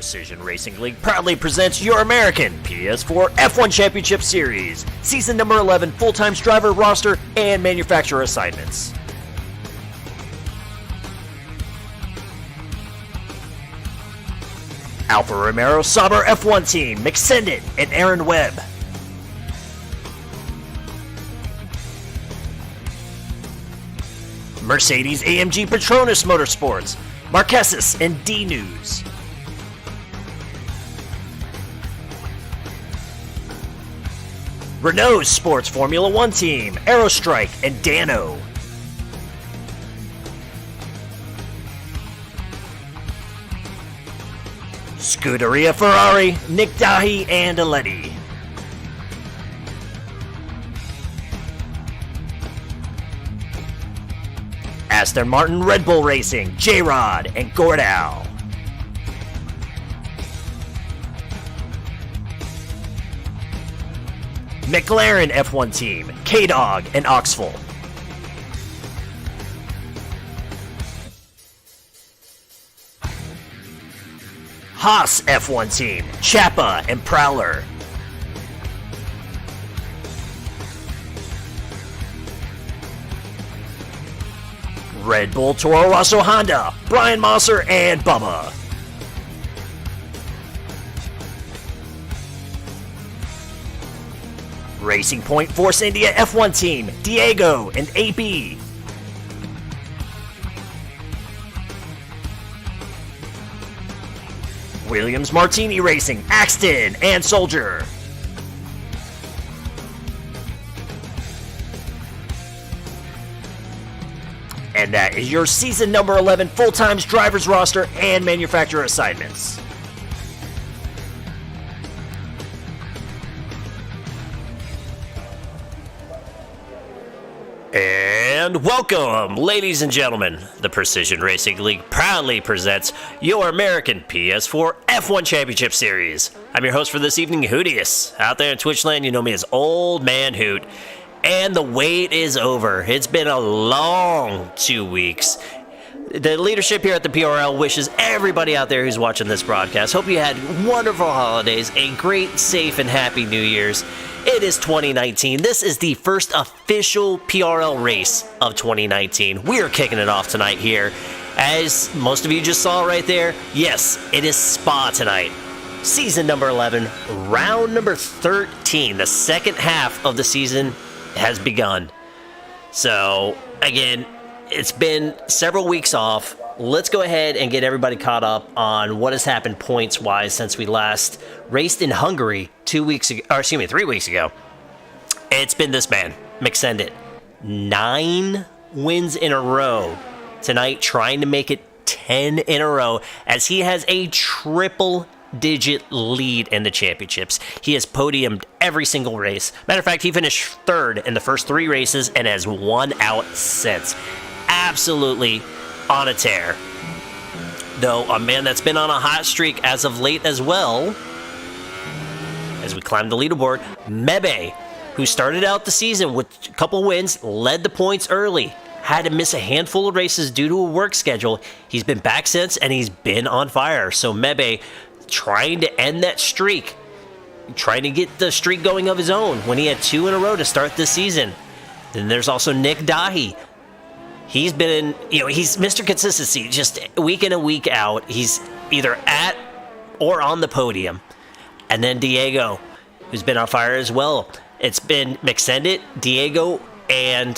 Precision Racing League proudly presents your American PS4 F1 Championship Series, Season number 11 full-time driver roster and manufacturer assignments. Alfa Romeo Sauber F1 Team, McSendon and Aaron Webb. Mercedes AMG Petronas Motorsports, Marquesas and D-News. Renault Sports Formula One Team, Aerostrike and Dano. Scuderia Ferrari, Nick Dahi and Aletti. Aston Martin Red Bull Racing, J-Rod and Gordau. McLaren F1 Team, K-Dog and Oxful. Haas F1 Team, Chapa and Prowler. Red Bull Toro Rosso Honda, Brian Mosser and Bubba. Racing Point Force India F1 Team, Diego and AB. Williams Martini Racing, Axton and Soldier. And that is your season number 11 full-time drivers roster and manufacturer assignments. And welcome, ladies and gentlemen. The Precision Racing League proudly presents your American PS4 F1 Championship Series. I'm your host for this evening, Hootius. Out there in Twitchland, you know me as Old Man Hoot. And the wait is over. It's been a long 2 weeks. The leadership here at the PRL wishes everybody out there who's watching this broadcast, hope you had wonderful holidays, a great, safe, and happy New Year's. It is 2019. This is the first official PRL race of 2019. We are kicking it off tonight here. As most of you just saw right there, yes, it is Spa tonight. Season number 11, round number 13. The second half of the season has begun. So, again, it's been several weeks off. Let's go ahead and get everybody caught up on what has happened points-wise since we last raced in Hungary 3 weeks ago. It's been this man, McSendon. 9 wins in a row tonight, trying to make it 10 in a row as he has a triple-digit lead in the championships. He has podiumed every single race. Matter of fact, he finished third in the first 3 races and has won out since. Absolutely on a tear. Though a man that's been on a hot streak as of late as well, as we climb the leaderboard, Mebe, who started out the season with a couple wins, led the points early, had to miss a handful of races due to a work schedule. He's been back since, and he's been on fire. So Mebe trying to end that streak, trying to get the streak going of his own when he had 2 in a row to start this season. Then there's also Nick Dahi. He's been, he's Mr. Consistency, just week in and week out. He's either at or on the podium. And then Diego, who's been on fire as well. It's been McSendon, Diego, and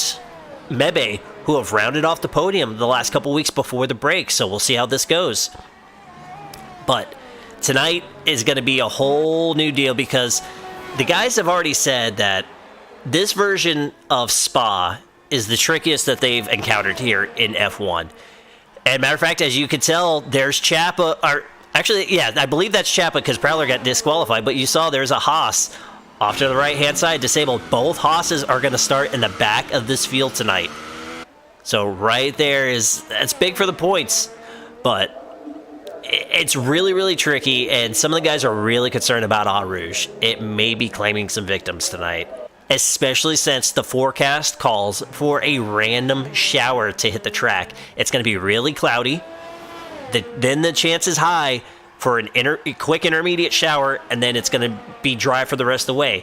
Mebe, who have rounded off the podium the last couple weeks before the break. So we'll see how this goes. But tonight is going to be a whole new deal because the guys have already said that this version of Spa is the trickiest that they've encountered here in F1. And matter of fact, as you can tell, there's Chapa, I believe that's Chapa because Prowler got disqualified, but you saw there's a Haas off to the right-hand side, disabled. Both Haas's are going to start in the back of this field tonight. So right there that's big for the points, but it's really, really tricky, and some of the guys are really concerned about Eau Rouge. It may be claiming some victims tonight, especially since the forecast calls for a random shower to hit the track. It's going to be really cloudy. Then the chance is high for a quick intermediate shower, and then it's going to be dry for the rest of the way.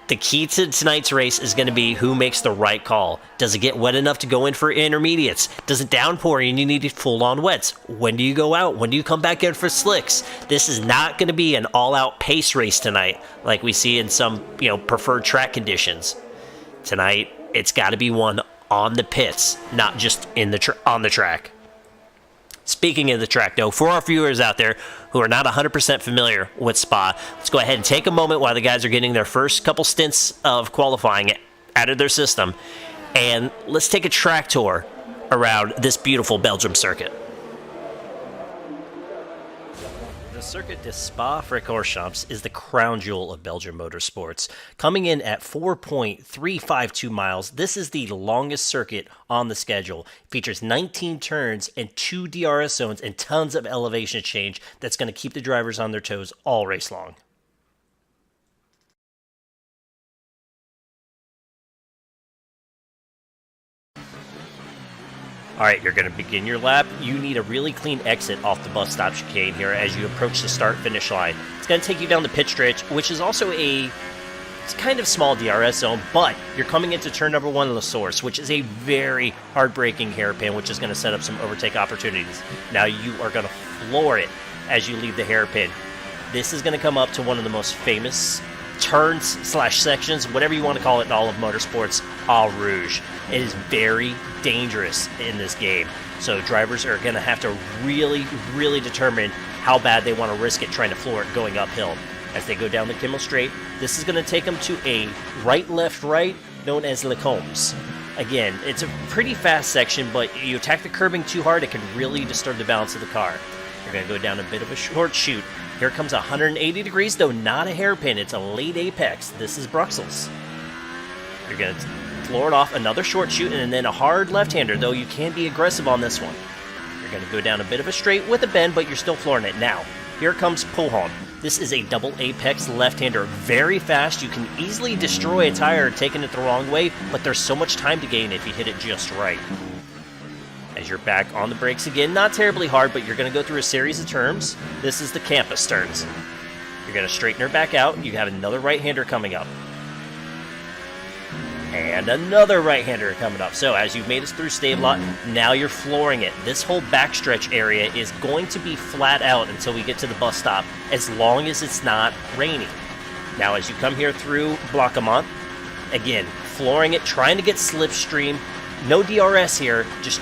The key to tonight's race is going to be who makes the right call. Does it get wet enough to go in for intermediates? Does it downpour and you need full-on wets? When do you go out? When do you come back in for slicks? This is not going to be an all-out pace race tonight like we see in some, preferred track conditions. Tonight, it's got to be one on the pits, not just on the track. Speaking of the track, though, for our viewers out there who are not 100% familiar with Spa, let's go ahead and take a moment while the guys are getting their first couple stints of qualifying out of their system, and let's take a track tour around this beautiful Belgium circuit. The Circuit de Spa-Francorchamps is the crown jewel of Belgian motorsports. Coming in at 4.352 miles, this is the longest circuit on the schedule. It features 19 turns and 2 DRS zones and tons of elevation change that's going to keep the drivers on their toes all race long. Alright, you're going to begin your lap. You need a really clean exit off the bus stop chicane here as you approach the start-finish line. It's going to take you down the pit stretch, which is also it's kind of small DRS zone, but you're coming into turn number 1 in La Source, which is a very hard-braking hairpin, which is going to set up some overtake opportunities. Now you are going to floor it as you leave the hairpin. This is going to come up to one of the most famous turns/sections, whatever you want to call it in all of motorsports, Eau Rouge. It is very dangerous in this game, so drivers are going to have to really, really determine how bad they want to risk it trying to floor it going uphill. As they go down the Kimmel Straight, this is going to take them to a right-left-right known as Le Combes. Again, it's a pretty fast section, but you attack the curbing too hard, it can really disturb the balance of the car. You're going to go down a bit of a short chute. Here comes 180 degrees, though not a hairpin. It's a late apex. This is Bruxelles. You're going to floor it off, another short chute, and then a hard left-hander, though you can be aggressive on this one. You're going to go down a bit of a straight with a bend, but you're still flooring it. Now, here comes Pohon. This is a double apex left-hander. Very fast. You can easily destroy a tire taking it the wrong way, but there's so much time to gain if you hit it just right. As you're back on the brakes again, not terribly hard, but you're going to go through a series of turns. This is the campus turns. You're going to straighten her back out. You have another right-hander coming up. And another right-hander coming up. So as you've made it through Stavelot, now you're flooring it. This whole backstretch area is going to be flat out until we get to the bus stop, as long as it's not raining. Now as you come here through Blocamont, again, flooring it, trying to get slipstream. No DRS here, just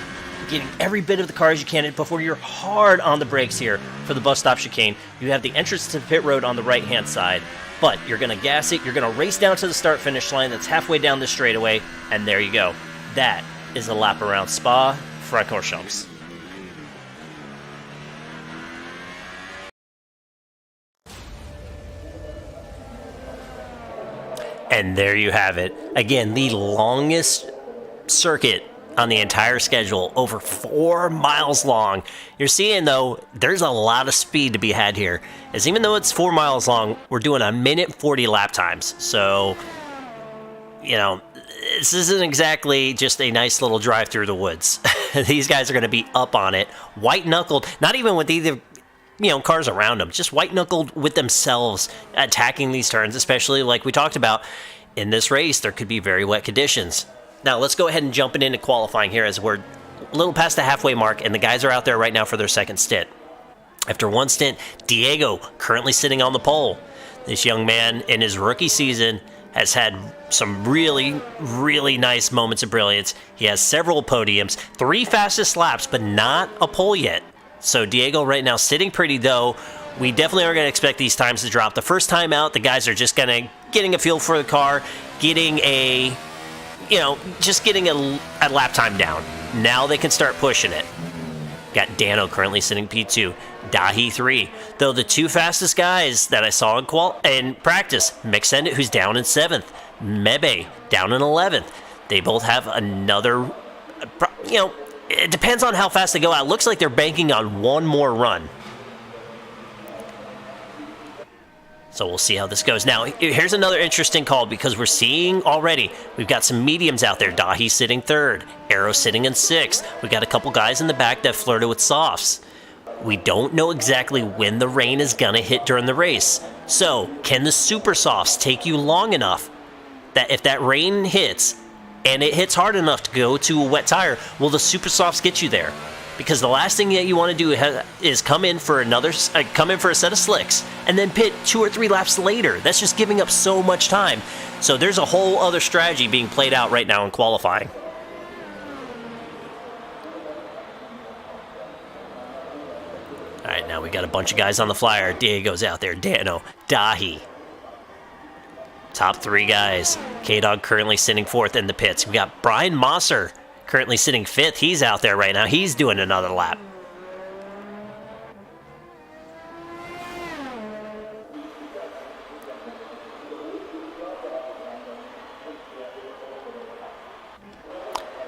getting every bit of the car as you can before you're hard on the brakes here for the bus stop chicane. You have the entrance to the pit road on the right-hand side, but you're going to gas it. You're going to race down to the start-finish line that's halfway down the straightaway, and there you go. That is a lap around Spa-Francorchamps. And there you have it. Again, the longest circuit on the entire schedule, over 4 miles long. You're seeing, though, there's a lot of speed to be had here. As even though it's 4 miles long, we're doing 1:40 lap times. So, this isn't exactly just a nice little drive through the woods. These guys are going to be up on it, white-knuckled, not even with either cars around them, just white-knuckled with themselves attacking these turns, especially like we talked about in this race, there could be very wet conditions. Now, let's go ahead and jump into qualifying here as we're a little past the halfway mark, and the guys are out there right now for their second stint. After one stint, Diego currently sitting on the pole. This young man in his rookie season has had some really, really nice moments of brilliance. He has several podiums, 3 fastest laps, but not a pole yet. So Diego right now sitting pretty, though. We definitely are going to expect these times to drop. The first time out, the guys are just getting a feel for the car, getting a lap time down. Now they can start pushing it. Got Dano currently sitting P2, Dahi 3. Though the 2 fastest guys that I saw in practice, Mixendit, who's down in 7th, Mebe down in 11th. They both have another, it depends on how fast they go out. It looks like they're banking on one more run. So we'll see how this goes. Now, here's another interesting call because we're seeing already, we've got some mediums out there. Dahi sitting 3rd, Arrow sitting in 6th. We got a couple guys in the back that flirted with softs. we don't know exactly when the rain is going to hit during the race. So, can the super softs take you long enough that if that rain hits and it hits hard enough to go to a wet tire, will the super softs get you there? Because the last thing that you want to do is come in for a set of slicks and then pit 2 or 3 laps later. That's just giving up so much time. So there's a whole other strategy being played out right now in qualifying. All right, now we got a bunch of guys on the flyer. Diego's out there, Dano, Dahi. Top 3 guys. K-Dog currently sitting 4th in the pits. We got Brian Mosser currently sitting 5th. He's out there right now. He's doing another lap.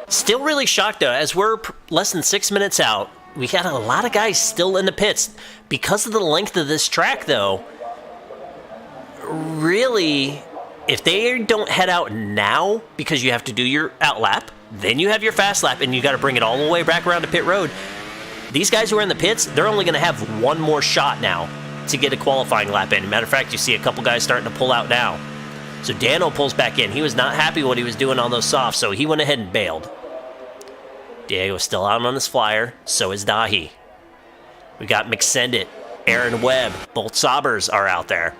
Still really shocked, though, as we're less than 6 minutes out. We got a lot of guys still in the pits. Because of the length of this track, though, really, if they don't head out now because you have to do your out lap, then you have your fast lap, and you got to bring it all the way back around to pit road. These guys who are in the pits, they're only going to have one more shot now to get a qualifying lap in. Matter of fact, you see a couple guys starting to pull out now. So Dano pulls back in. He was not happy what he was doing on those softs, so he went ahead and bailed. Diego's still out on his flyer. So is Dahi. We got McSendit, Aaron Webb. Both Saubers are out there.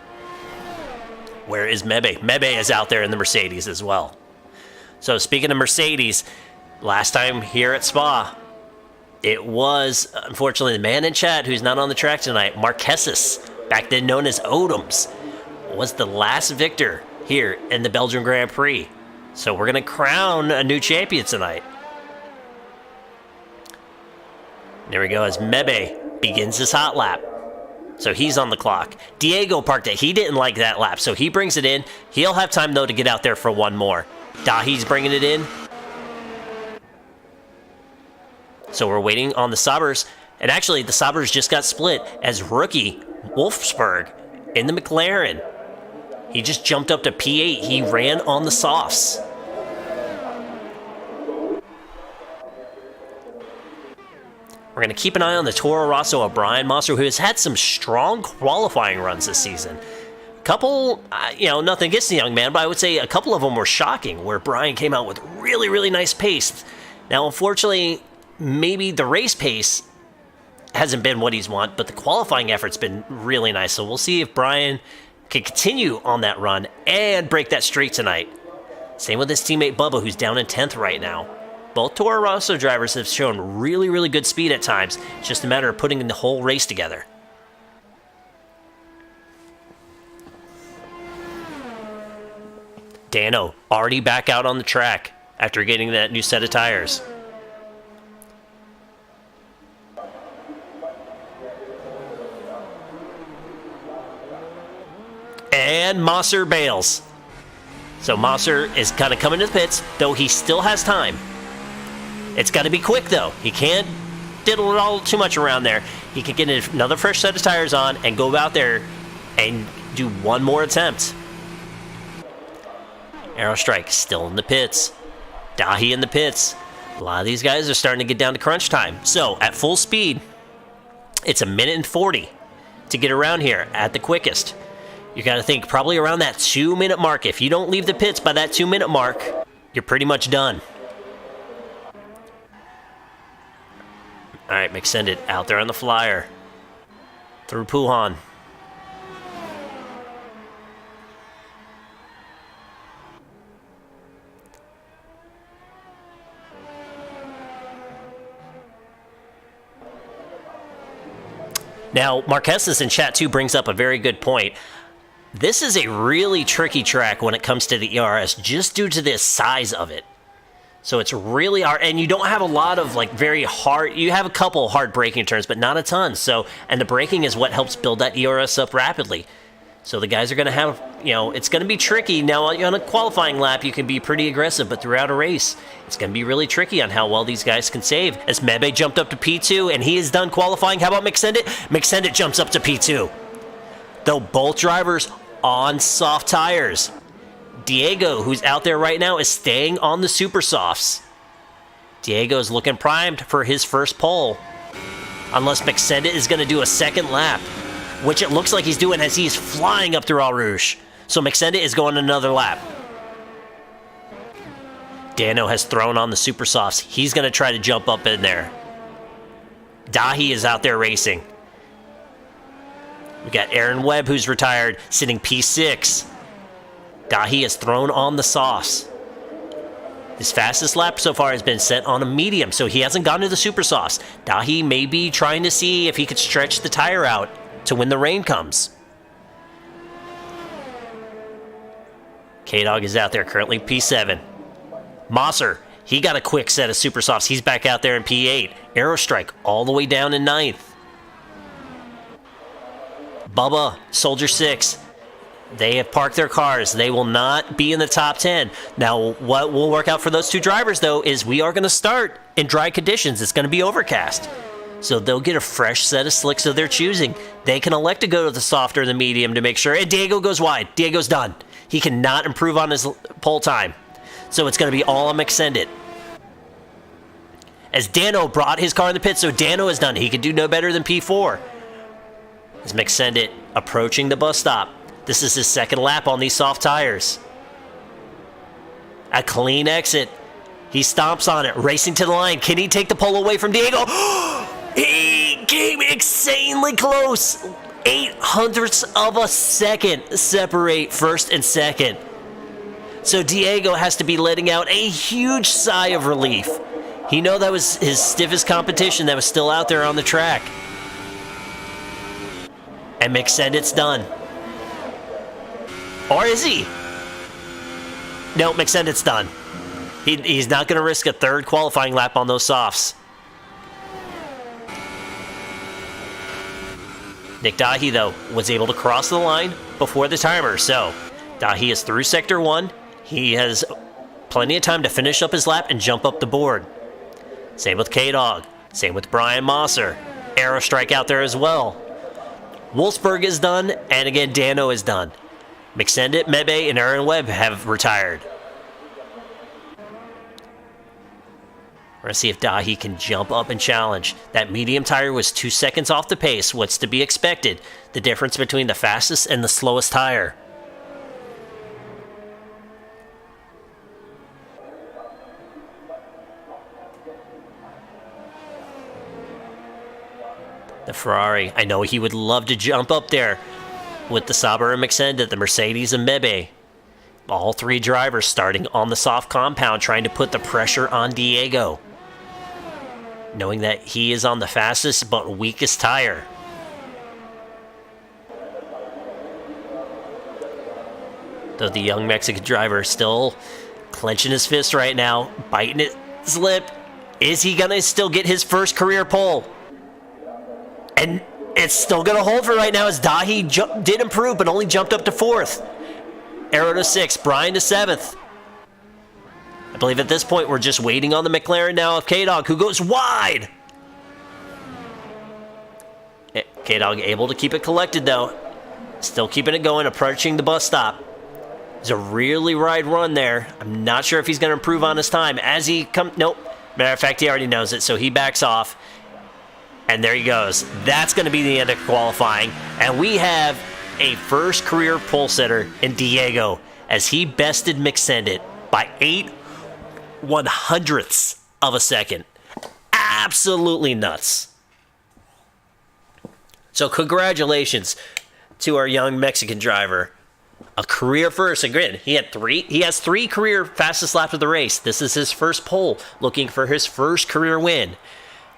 Where is Mebe? Mebe is out there in the Mercedes as well. So speaking of Mercedes, last time here at Spa, it was, unfortunately, the man in chat who's not on the track tonight, Marquesas, back then known as Odoms, was the last victor here in the Belgian Grand Prix. So we're going to crown a new champion tonight. There we go as Mebe begins his hot lap. So he's on the clock. Diego parked it. He didn't like that lap, so he brings it in. He'll have time, though, to get out there for one more. Dahi's bringing it in. So we're waiting on the Saubers. And actually, the Saubers just got split as rookie Wolfsburg in the McLaren. He just jumped up to P8. He ran on the softs. We're going to keep an eye on the Toro Rosso of Brian Mosser, who has had some strong qualifying runs this season. Couple, nothing against the young man, but I would say a couple of them were shocking, where Brian came out with really, really nice pace. Now, unfortunately, maybe the race pace hasn't been what he's want, but the qualifying effort's been really nice. So we'll see if Brian can continue on that run and break that streak tonight. Same with his teammate Bubba, who's down in 10th right now. Both Toro Rosso drivers have shown really, really good speed at times. It's just a matter of putting the whole race together. Dano already back out on the track after getting that new set of tires. And Mosser bails. So Mosser is kind of coming to the pits, though he still has time. It's got to be quick, though. He can't diddle it all too much around there. He can get another fresh set of tires on and go out there and do one more attempt. Aerostrike still in the pits. Dahi in the pits. A lot of these guys are starting to get down to crunch time. So at full speed, it's 1:40 to get around here at the quickest. You got to think probably around that 2-minute mark. If you don't leave the pits by that 2-minute mark, you're pretty much done. All right, McSendit out there on the flyer. Through Puhan. Now, Marquesas in chat 2 brings up a very good point. This is a really tricky track when it comes to the ERS, just due to the size of it. So it's really hard, and you don't have a lot of very hard, you have a couple hard braking turns, but not a ton. So, and the braking is what helps build that ERS up rapidly. So the guys are going to have, it's going to be tricky. Now, on a qualifying lap, you can be pretty aggressive, but throughout a race, it's going to be really tricky on how well these guys can save. As Mebe jumped up to P2, and he is done qualifying. How about McSendit? McSendit jumps up to P2. Though both drivers on soft tires. Diego, who's out there right now, is staying on the super softs. Diego's looking primed for his first pole. unless McSendit is going to do a second lap, which it looks like he's doing as he's flying up through Eau Rouge. So McSendit is going another lap. Dano has thrown on the super softs. He's going to try to jump up in there. Dahi is out there racing. We got Aaron Webb, who's retired, sitting P6. Dahi has thrown on the softs. His fastest lap so far has been set on a medium, so he hasn't gone to the super softs. Dahi may be trying to see if he could stretch the tire out to when the rain comes. K-Dog is out there, currently P7. Mosser, he got a quick set of super softs. He's back out there in P8. Aerostrike all the way down in 9th. Bubba, Soldier 6. They have parked their cars. They will not be in the top 10. Now, what will work out for those two drivers, though, is we are going to start in dry conditions. It's going to be overcast. So they'll get a fresh set of slicks of their choosing. They can elect to go to the soft or the medium to make sure. And Diego goes wide. Diego's done. He cannot improve on his pole time. So it's going to be all on McSendit. As Dano brought his car in the pit, so Dano is done. He can do no better than P4. As McSendit approaching the bus stop. This is his second lap on these soft tires. A clean exit. He stomps on it, racing to the line. Can he take the pole away from Diego? He came insanely close. 0.08 of a second separate first and second. So Diego has to be letting out a huge sigh of relief. He knew that was his stiffest competition that was still out there on the track. And McSendit's done. Or is he? No, McSendit's done. He's not going to risk a third qualifying lap on those softs. Nick Dahi, though, was able to cross the line before the timer. So, Dahi is through Sector 1. He has plenty of time to finish up his lap and jump up the board. Same with K-Dog. Same with Brian Mosser. Aerostrike out there as well. Wolfsburg is done, and again, Dano is done. McSendit, Mebe, and Aaron Webb have retired. We're going to see if Dahi can jump up and challenge. That medium tire was 2 seconds off the pace. What's to be expected? The difference between the fastest and the slowest tire. The Ferrari, I know he would love to jump up there with the Sauber and McSendit, the Mercedes and Mebe. All three drivers starting on the soft compound, trying to put the pressure on Diego. Knowing that he is on the fastest but weakest tire. Though the young Mexican driver still clenching his fist right now, biting his lip. Is he going to still get his first career pole? And it's still going to hold for right now as Dahi did improve but only jumped up to 4th. Arrow to 6th, Brian to 7th. I believe at this point we're just waiting on the McLaren now of K-Dog, who goes wide. K-Dog able to keep it collected though. Still keeping it going, approaching the bus stop. It's a really wide run there. I'm not sure if he's going to improve on his time as he comes. Nope. Matter of fact, he already knows it, so he backs off. And there he goes. That's going to be the end of qualifying. And we have a first career pole setter in Diego as he bested McSendit by 0.08 of a second. Absolutely nuts. So congratulations to our young Mexican driver. A career first. Again, he has 3 career fastest laps of the race. This is his first pole, looking for his first career win.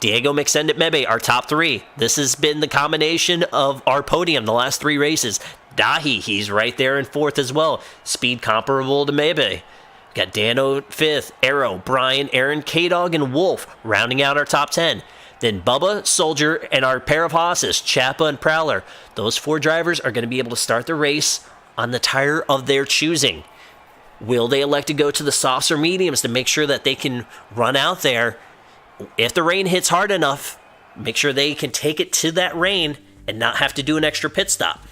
Diego, McSendit, Mebe, our top 3. This has been the combination of our podium the last 3 races. Dahi, he's right there in 4th as well. Speed comparable to Mebe. Got Dano 5th, Arrow, Brian, Aaron, K-Dog, and Wolf rounding out our top 10. Then Bubba, Soldier, and our pair of hosses, Chapa and Prowler. Those 4 drivers are going to be able to start the race on the tire of their choosing. Will they elect to go to the softs or mediums to make sure that they can run out there? If the rain hits hard enough, make sure they can take it to that rain and not have to do an extra pit stop.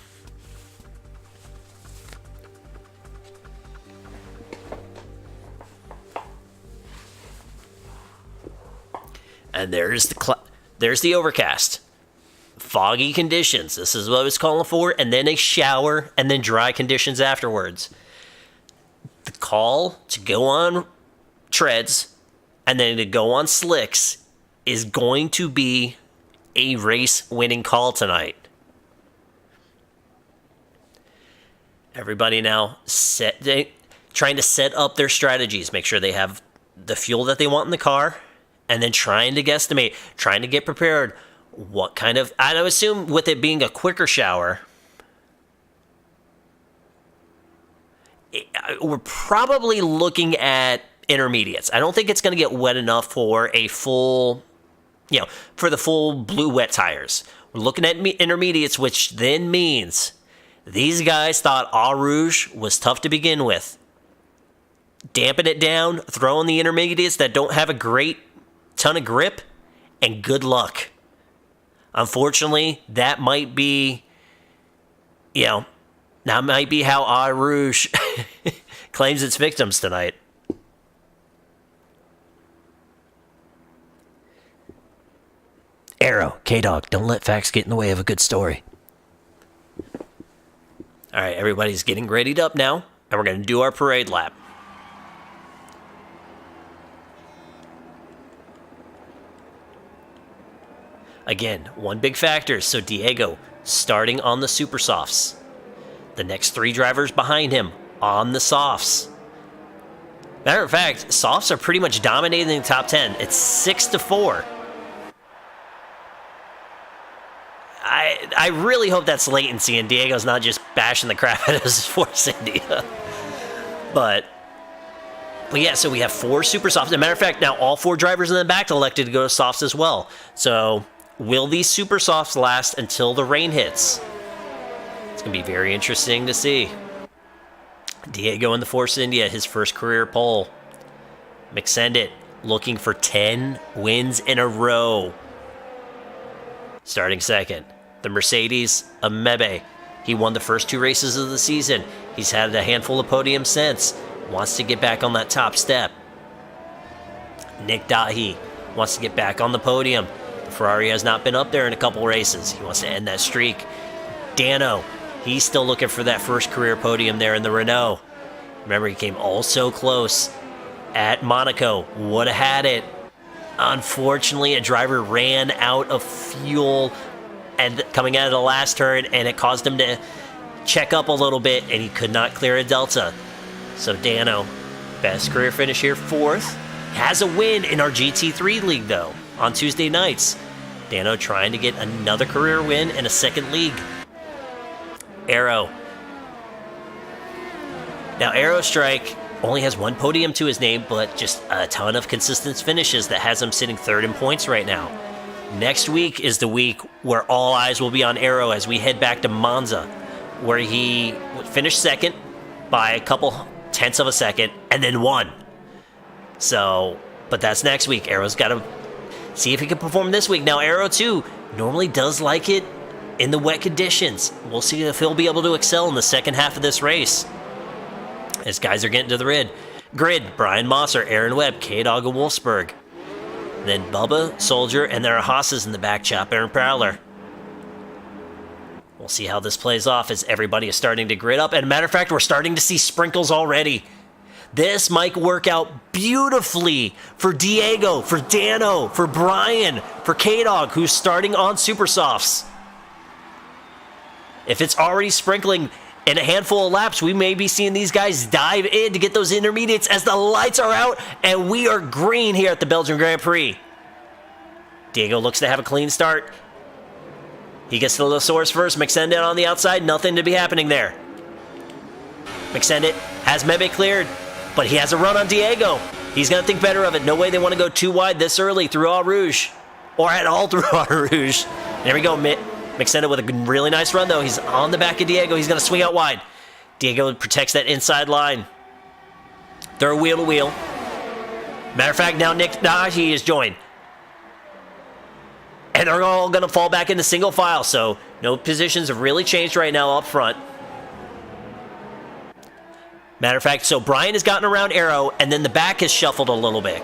And there's there's the overcast. Foggy conditions. This is what it's calling for. And then a shower and then dry conditions afterwards. The call to go on treads and then to go on slicks is going to be a race-winning call tonight. Everybody now trying to set up their strategies, make sure they have the fuel that they want in the car, and then trying to guesstimate, trying to get prepared. What kind of... I would assume with it being a quicker shower, we're probably looking at intermediates. I don't think it's going to get wet enough for a full... for the full blue wet tires. We're looking at intermediates, which then means these guys thought Eau Rouge was tough to begin with. Dampen it down, throw in the intermediates that don't have a great ton of grip, and good luck. Unfortunately, that might be, that might be how Eau Rouge claims its victims tonight. Arrow, K-Dog, don't let facts get in the way of a good story. All right, everybody's getting readied up now, and we're going to do our parade lap. Again, one big factor, so Diego starting on the super softs. The next three drivers behind him on the softs. Matter of fact, softs are pretty much dominating the top 10. It's 6-4. I really hope that's latency and Diego's not just bashing the crap out of his Force India. But yeah, so we have 4 super softs. As a matter of fact, now all 4 drivers in the back elected to go to softs as well. So will these super softs last until the rain hits? It's going to be very interesting to see. Diego in the Force India, his first career pole. McSendit looking for 10 wins in a row. Starting second, the Mercedes Amebe. He won the first 2 races of the season. He's had a handful of podiums since. Wants to get back on that top step. Nick Dahi wants to get back on the podium. The Ferrari has not been up there in a couple races. He wants to end that streak. Dano, he's still looking for that first career podium there in the Renault. Remember, he came all so close at Monaco. Would have had it. Unfortunately, a driver ran out of fuel and coming out of the last turn, and it caused him to check up a little bit, and he could not clear a delta. So Dano, best career finish here, 4th. Has a win in our GT3 league, though, on Tuesday nights. Dano trying to get another career win in a second league. Arrow. Now, Arrow Strike only has 1 podium to his name, but just a ton of consistent finishes that has him sitting 3rd in points right now. Next week is the week where all eyes will be on Arrow as we head back to Monza, where he finished 2nd by a couple tenths of a second and then won. So, but that's next week. Arrow's got to see if he can perform this week. Now, Arrow, too, normally does like it in the wet conditions. We'll see if he'll be able to excel in the second half of this race. As guys are getting to the grid, Brian Mosser, Aaron Webb, K-Dog and Wolfsburg. Then Bubba, Soldier, and there are Haas's in the back, Chopper and Prowler. We'll see how this plays off as everybody is starting to grid up. And a matter of fact, we're starting to see sprinkles already. This might work out beautifully for Diego, for Dano, for Brian, for K-Dog, who's starting on Super Softs. If it's already sprinkling in a handful of laps, we may be seeing these guys dive in to get those intermediates as the lights are out and we are green here at the Belgian Grand Prix. Diego looks to have a clean start. He gets to the source first. McSendit on the outside. Nothing to be happening there. McSendit has Mebe cleared, but he has a run on Diego. He's going to think better of it. No way they want to go too wide this early through Eau Rouge. Or at all through Eau Rouge. There we go, McSendit with a really nice run, though. He's on the back of Diego. He's going to swing out wide. Diego protects that inside line. They're wheel to wheel. Matter of fact, now Nick Dahi is joined. And they're all going to fall back into single file, so no positions have really changed right now up front. Matter of fact, so Brian has gotten around Arrow, and then the back has shuffled a little bit.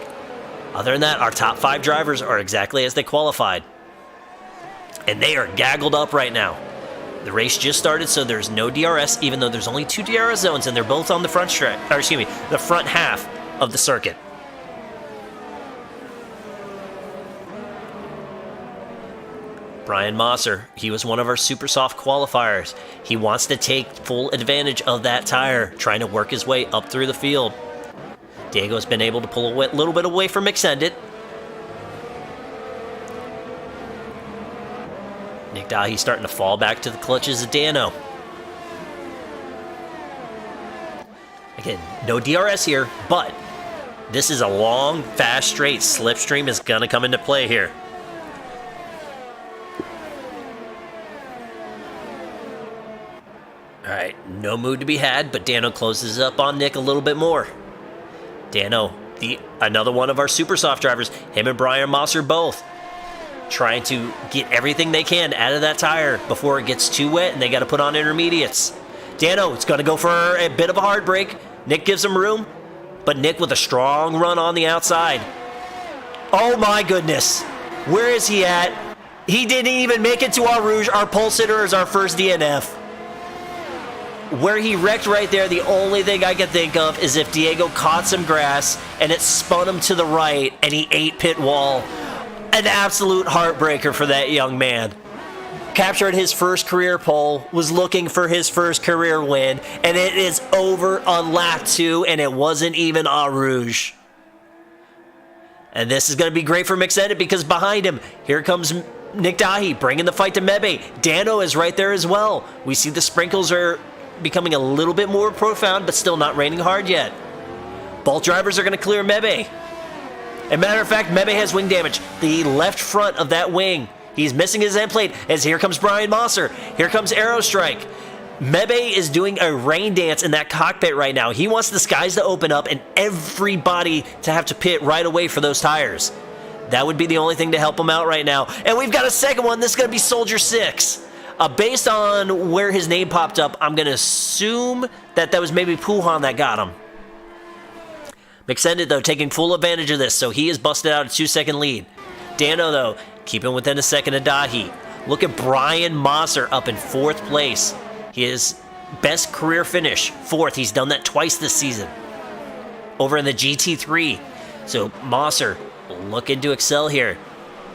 Other than that, our top 5 drivers are exactly as they qualified. and they are gaggled up right now. The race just started, so there's no DRS, even though there's only 2 DRS zones, and they're both on the front the front half of the circuit. Brian Mosser, he was one of our super soft qualifiers. He wants to take full advantage of that tire, trying to work his way up through the field. Diego's been able to pull a little bit away from Extended. Nick Dahi's starting to fall back to the clutches of Dano. Again, no DRS here, but this is a long, fast straight. Slipstream is going to come into play here. All right, no mood to be had, but Dano closes up on Nick a little bit more. Dano, another one of our super soft drivers, him and Brian Mosser both trying to get everything they can out of that tire before it gets too wet and they got to put on intermediates. Dano, it's going to go for a bit of a hard break. Nick gives him room, but Nick with a strong run on the outside. Oh my goodness. Where is he at? He didn't even make it to our Rouge. Our pole sitter is our first DNF. Where he wrecked right there, the only thing I can think of is if Diego caught some grass and it spun him to the right and he ate pit wall. An absolute heartbreaker for that young man. Captured his first career pole, was looking for his first career win, and it is over on lap 2, and it wasn't even Eau Rouge. And this is going to be great for Mixedit because behind him, here comes Nick Dahi bringing the fight to Mebe. Dano is right there as well. We see the sprinkles are becoming a little bit more profound, but still not raining hard yet. Both drivers are going to clear Mebe. As a matter of fact, Mebe has wing damage. The left front of that wing. He's missing his end plate as here comes Brian Mosser. Here comes Aerostrike. Mebe is doing a rain dance in that cockpit right now. He wants the skies to open up and everybody to have to pit right away for those tires. That would be the only thing to help him out right now. And we've got a second one. This is going to be Soldier 6. Based on where his name popped up, I'm going to assume that was maybe Puhan that got him. McSended, though, taking full advantage of this, so he is busted out a 2-second lead. Dano, though, keeping within a second of Dahi. Look at Brian Mosser up in 4th place. His best career finish, 4th. He's done that twice this season. Over in the GT3. So Mosser looking to excel here.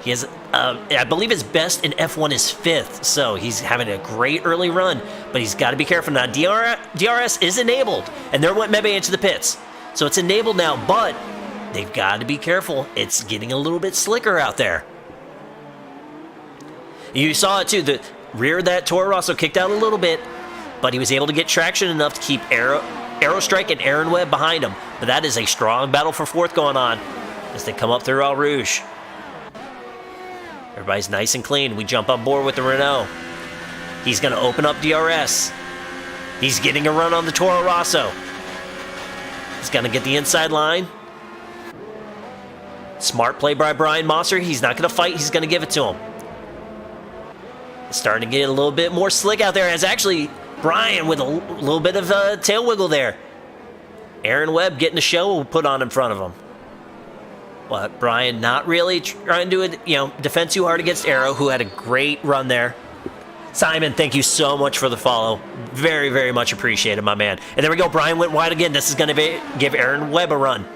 He has, I believe his best in F1 is 5th, so he's having a great early run, but he's got to be careful now. DRS is enabled, and there went Mebe into the pits. So it's enabled now, but they've got to be careful. It's getting a little bit slicker out there. You saw it too. The rear of that Toro Rosso kicked out a little bit, but he was able to get traction enough to keep Aerostrike and Aaron Webb behind him. But that is a strong battle for 4th going on as they come up through Eau Rouge. Everybody's nice and clean. We jump on board with the Renault. He's going to open up DRS. He's getting a run on the Toro Rosso. He's going to get the inside line. Smart play by Brian Mosser. He's not going to fight. He's going to give it to him. It's starting to get a little bit more slick out there. As actually Brian with a little bit of a tail wiggle there. Aaron Webb getting a show put on in front of him. But Brian not really trying to defend too hard against Arrow, who had a great run there. Simon, thank you so much for the follow. Very, very much appreciated, my man. And there we go. Brian went wide again. This is going to give Aaron Webb a run.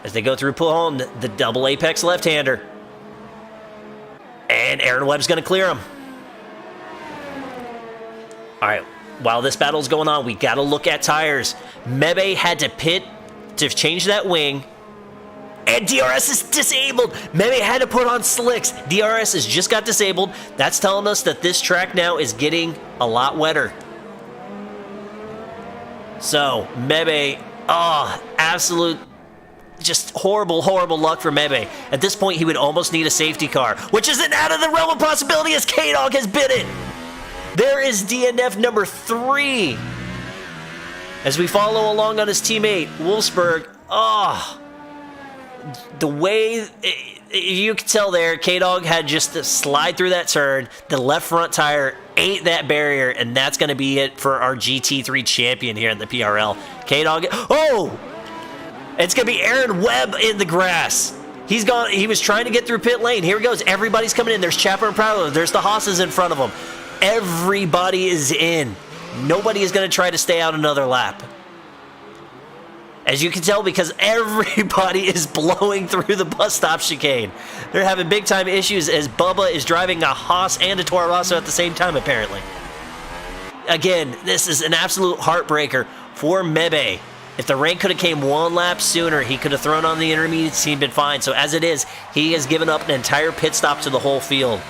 As they go through Pujon, the double apex left-hander. And Aaron Webb's going to clear him. All right. While this battle's going on, we got to look at tires. Mebe had to pit to change that wing. And DRS is disabled. Mebe had to put on slicks. DRS has just got disabled. That's telling us that this track now is getting a lot wetter. So, Mebe, absolute, just horrible, horrible luck for Mebe. At this point, he would almost need a safety car, which isn't out of the realm of possibility as K-Dog has bit it. There is DNF number 3. As we follow along on his teammate, Wolfsburg, the way you could tell there, K-Dog had just to slide through that turn. The left front tire ate that barrier, and that's going to be it for our GT3 champion here in the PRL. K-Dog, it's going to be Aaron Webb in the grass. He's gone. He was trying to get through pit lane. Here he goes. Everybody's coming in. There's Chapper and Prowler. There's the Haas's in front of him. Everybody is in. Nobody is going to try to stay out another lap. As you can tell, because everybody is blowing through the bus stop chicane. They're having big time issues as Bubba is driving a Haas and a Toro Rosso at the same time, apparently. Again, this is an absolute heartbreaker for Mebe. If the rain could have came one lap sooner, he could have thrown on the intermediates, he'd been fine. So as it is, he has given up an entire pit stop to the whole field.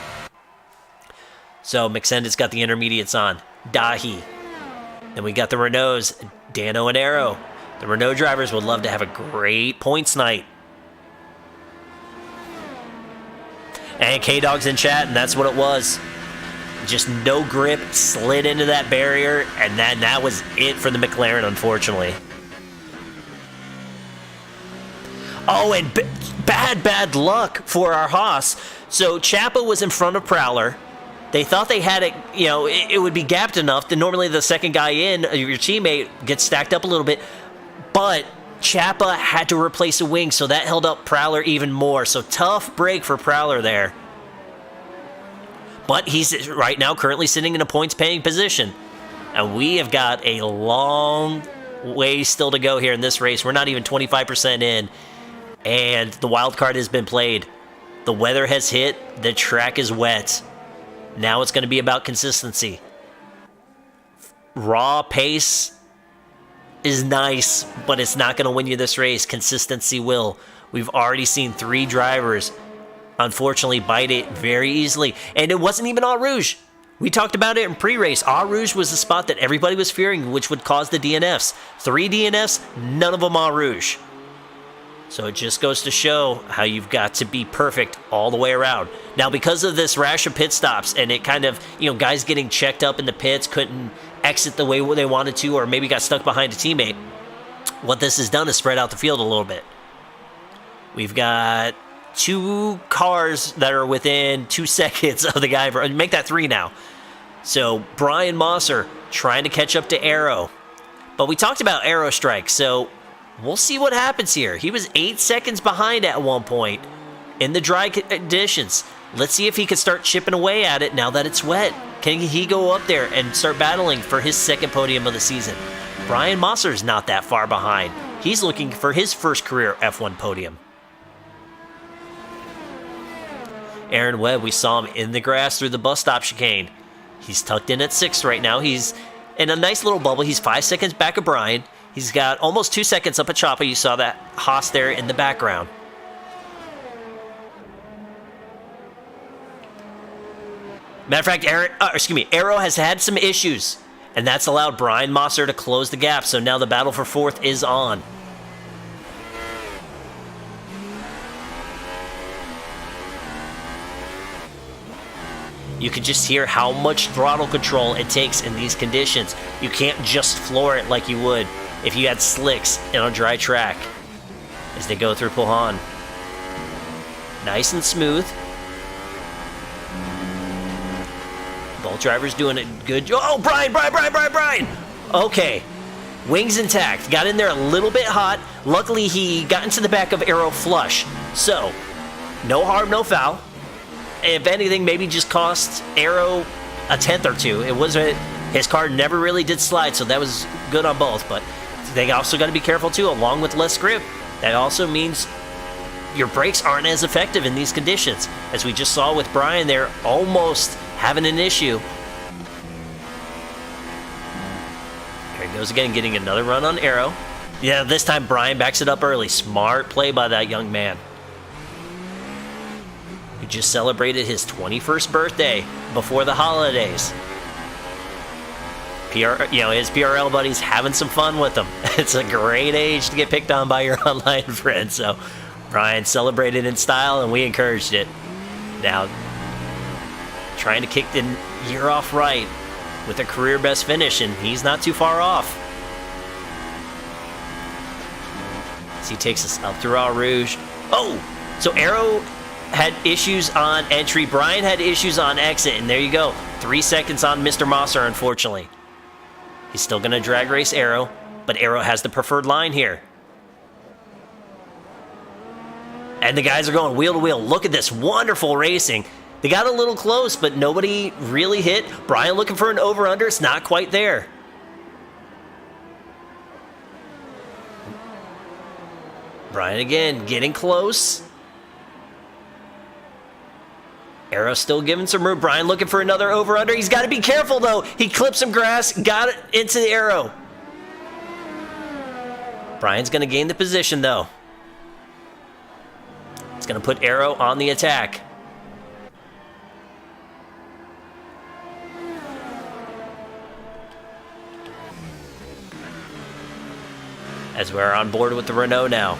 So McSendon's got the intermediates on. Dahi. Then we got the Renaults, Dano and Arrow. The Renault drivers would love to have a great points night. And K-Dog's in chat, and that's what it was. Just no grip, slid into that barrier, and that was it for the McLaren, unfortunately. Oh, and bad luck for our Haas. So Chappa was in front of Prowler. They thought they had it, it would be gapped enough that normally the second guy in, your teammate, gets stacked up a little bit. But Chappa had to replace a wing, so that held up Prowler even more. So tough break for Prowler there. But he's right now currently sitting in a points-paying position. And we have got a long way still to go here in this race. We're not even 25% in. And the wild card has been played. The weather has hit. The track is wet. Now it's going to be about consistency. Raw pace is nice, but it's not going to win you this race. Consistency will. We've already seen 3 drivers, unfortunately, bite it very easily. And it wasn't even Eau Rouge. We talked about it in pre-race. Eau Rouge was the spot that everybody was fearing, which would cause the DNFs. 3 DNFs, none of them Eau Rouge. So it just goes to show how you've got to be perfect all the way around. Now, because of this rash of pit stops, and it kind of, guys getting checked up in the pits, couldn't exit the way they wanted to, or maybe got stuck behind a teammate, what this has done is spread out the field a little bit. We've got 2 cars that are within 2 seconds of the guy. Make that 3 now. So Brian Mosser trying to catch up to Arrow. But we talked about Arrow strike, so we'll see what happens here. He was 8 seconds behind at one point in the dry conditions. Let's see if he can start chipping away at it now that it's wet. Can he go up there and start battling for his second podium of the season? Brian Mosser's not that far behind. He's looking for his first career F1 podium. Aaron Webb, we saw him in the grass through the bus stop chicane. He's tucked in at 6th right now. He's in a nice little bubble. He's 5 seconds back of Brian. He's got almost 2 seconds up at Choppa. You saw that Haas there in the background. Matter of fact, Arrow has had some issues, and that's allowed Brian Mosser to close the gap. So now the battle for 4th is on. You can just hear how much throttle control it takes in these conditions. You can't just floor it like you would if you had slicks on a dry track as they go through Puhan. Nice and smooth. Both drivers doing a good job. Oh, Brian! Okay. Wings intact. Got in there a little bit hot. Luckily, he got into the back of Arrow flush. So, no harm, no foul. If anything, maybe just cost Arrow a 10th or 2. His car never really did slide, so that was good on both. But they also got to be careful, too, along with less grip. That also means your brakes aren't as effective in these conditions. As we just saw with Brian there, almost having an issue. There he goes again, getting another run on Arrow. Yeah, this time Brian backs it up early. Smart play by that young man. He just celebrated his 21st birthday before the holidays. His PRL buddies having some fun with him. It's a great age to get picked on by your online friends. So Brian celebrated in style, and we encouraged it. Now, trying to kick the year off right with a career best finish, and he's not too far off. As he takes us up through Eau Rouge. Oh, so Arrow had issues on entry. Brian had issues on exit, and there you go. 3 seconds on Mr. Mosser, unfortunately. He's still going to drag race Arrow, but Arrow has the preferred line here. And the guys are going wheel to wheel. Look at this wonderful racing. They got a little close, but nobody really hit. Brian looking for an over-under. It's not quite there. Brian again, getting close. Arrow still giving some room. Brian looking for another over-under. He's got to be careful, though. He clipped some grass, got it into the Arrow. Brian's going to gain the position, though. It's going to put Arrow on the attack. As we're on board with the Renault now.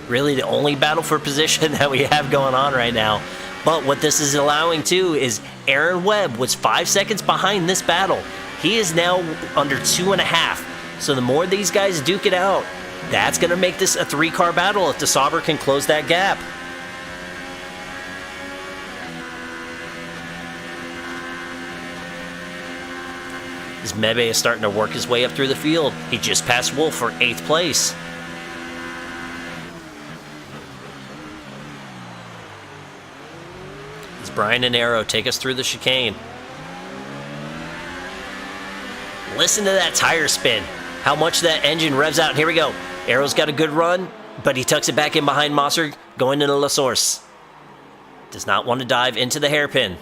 Really the only battle for position that we have going on right now. But what this is allowing too is Aaron Webb was 5 seconds behind this battle. He is now under 2.5. So the more these guys duke it out, that's going to make this a 3-car battle if the Sauber can close that gap. As Mebe is starting to work his way up through the field. He just passed Wolf for 8th place. As Brian and Arrow take us through the chicane. Listen to that tire spin. How much that engine revs out. Here we go. Arrow's got a good run, but he tucks it back in behind Mosser, going into La Source. Does not want to dive into the hairpin.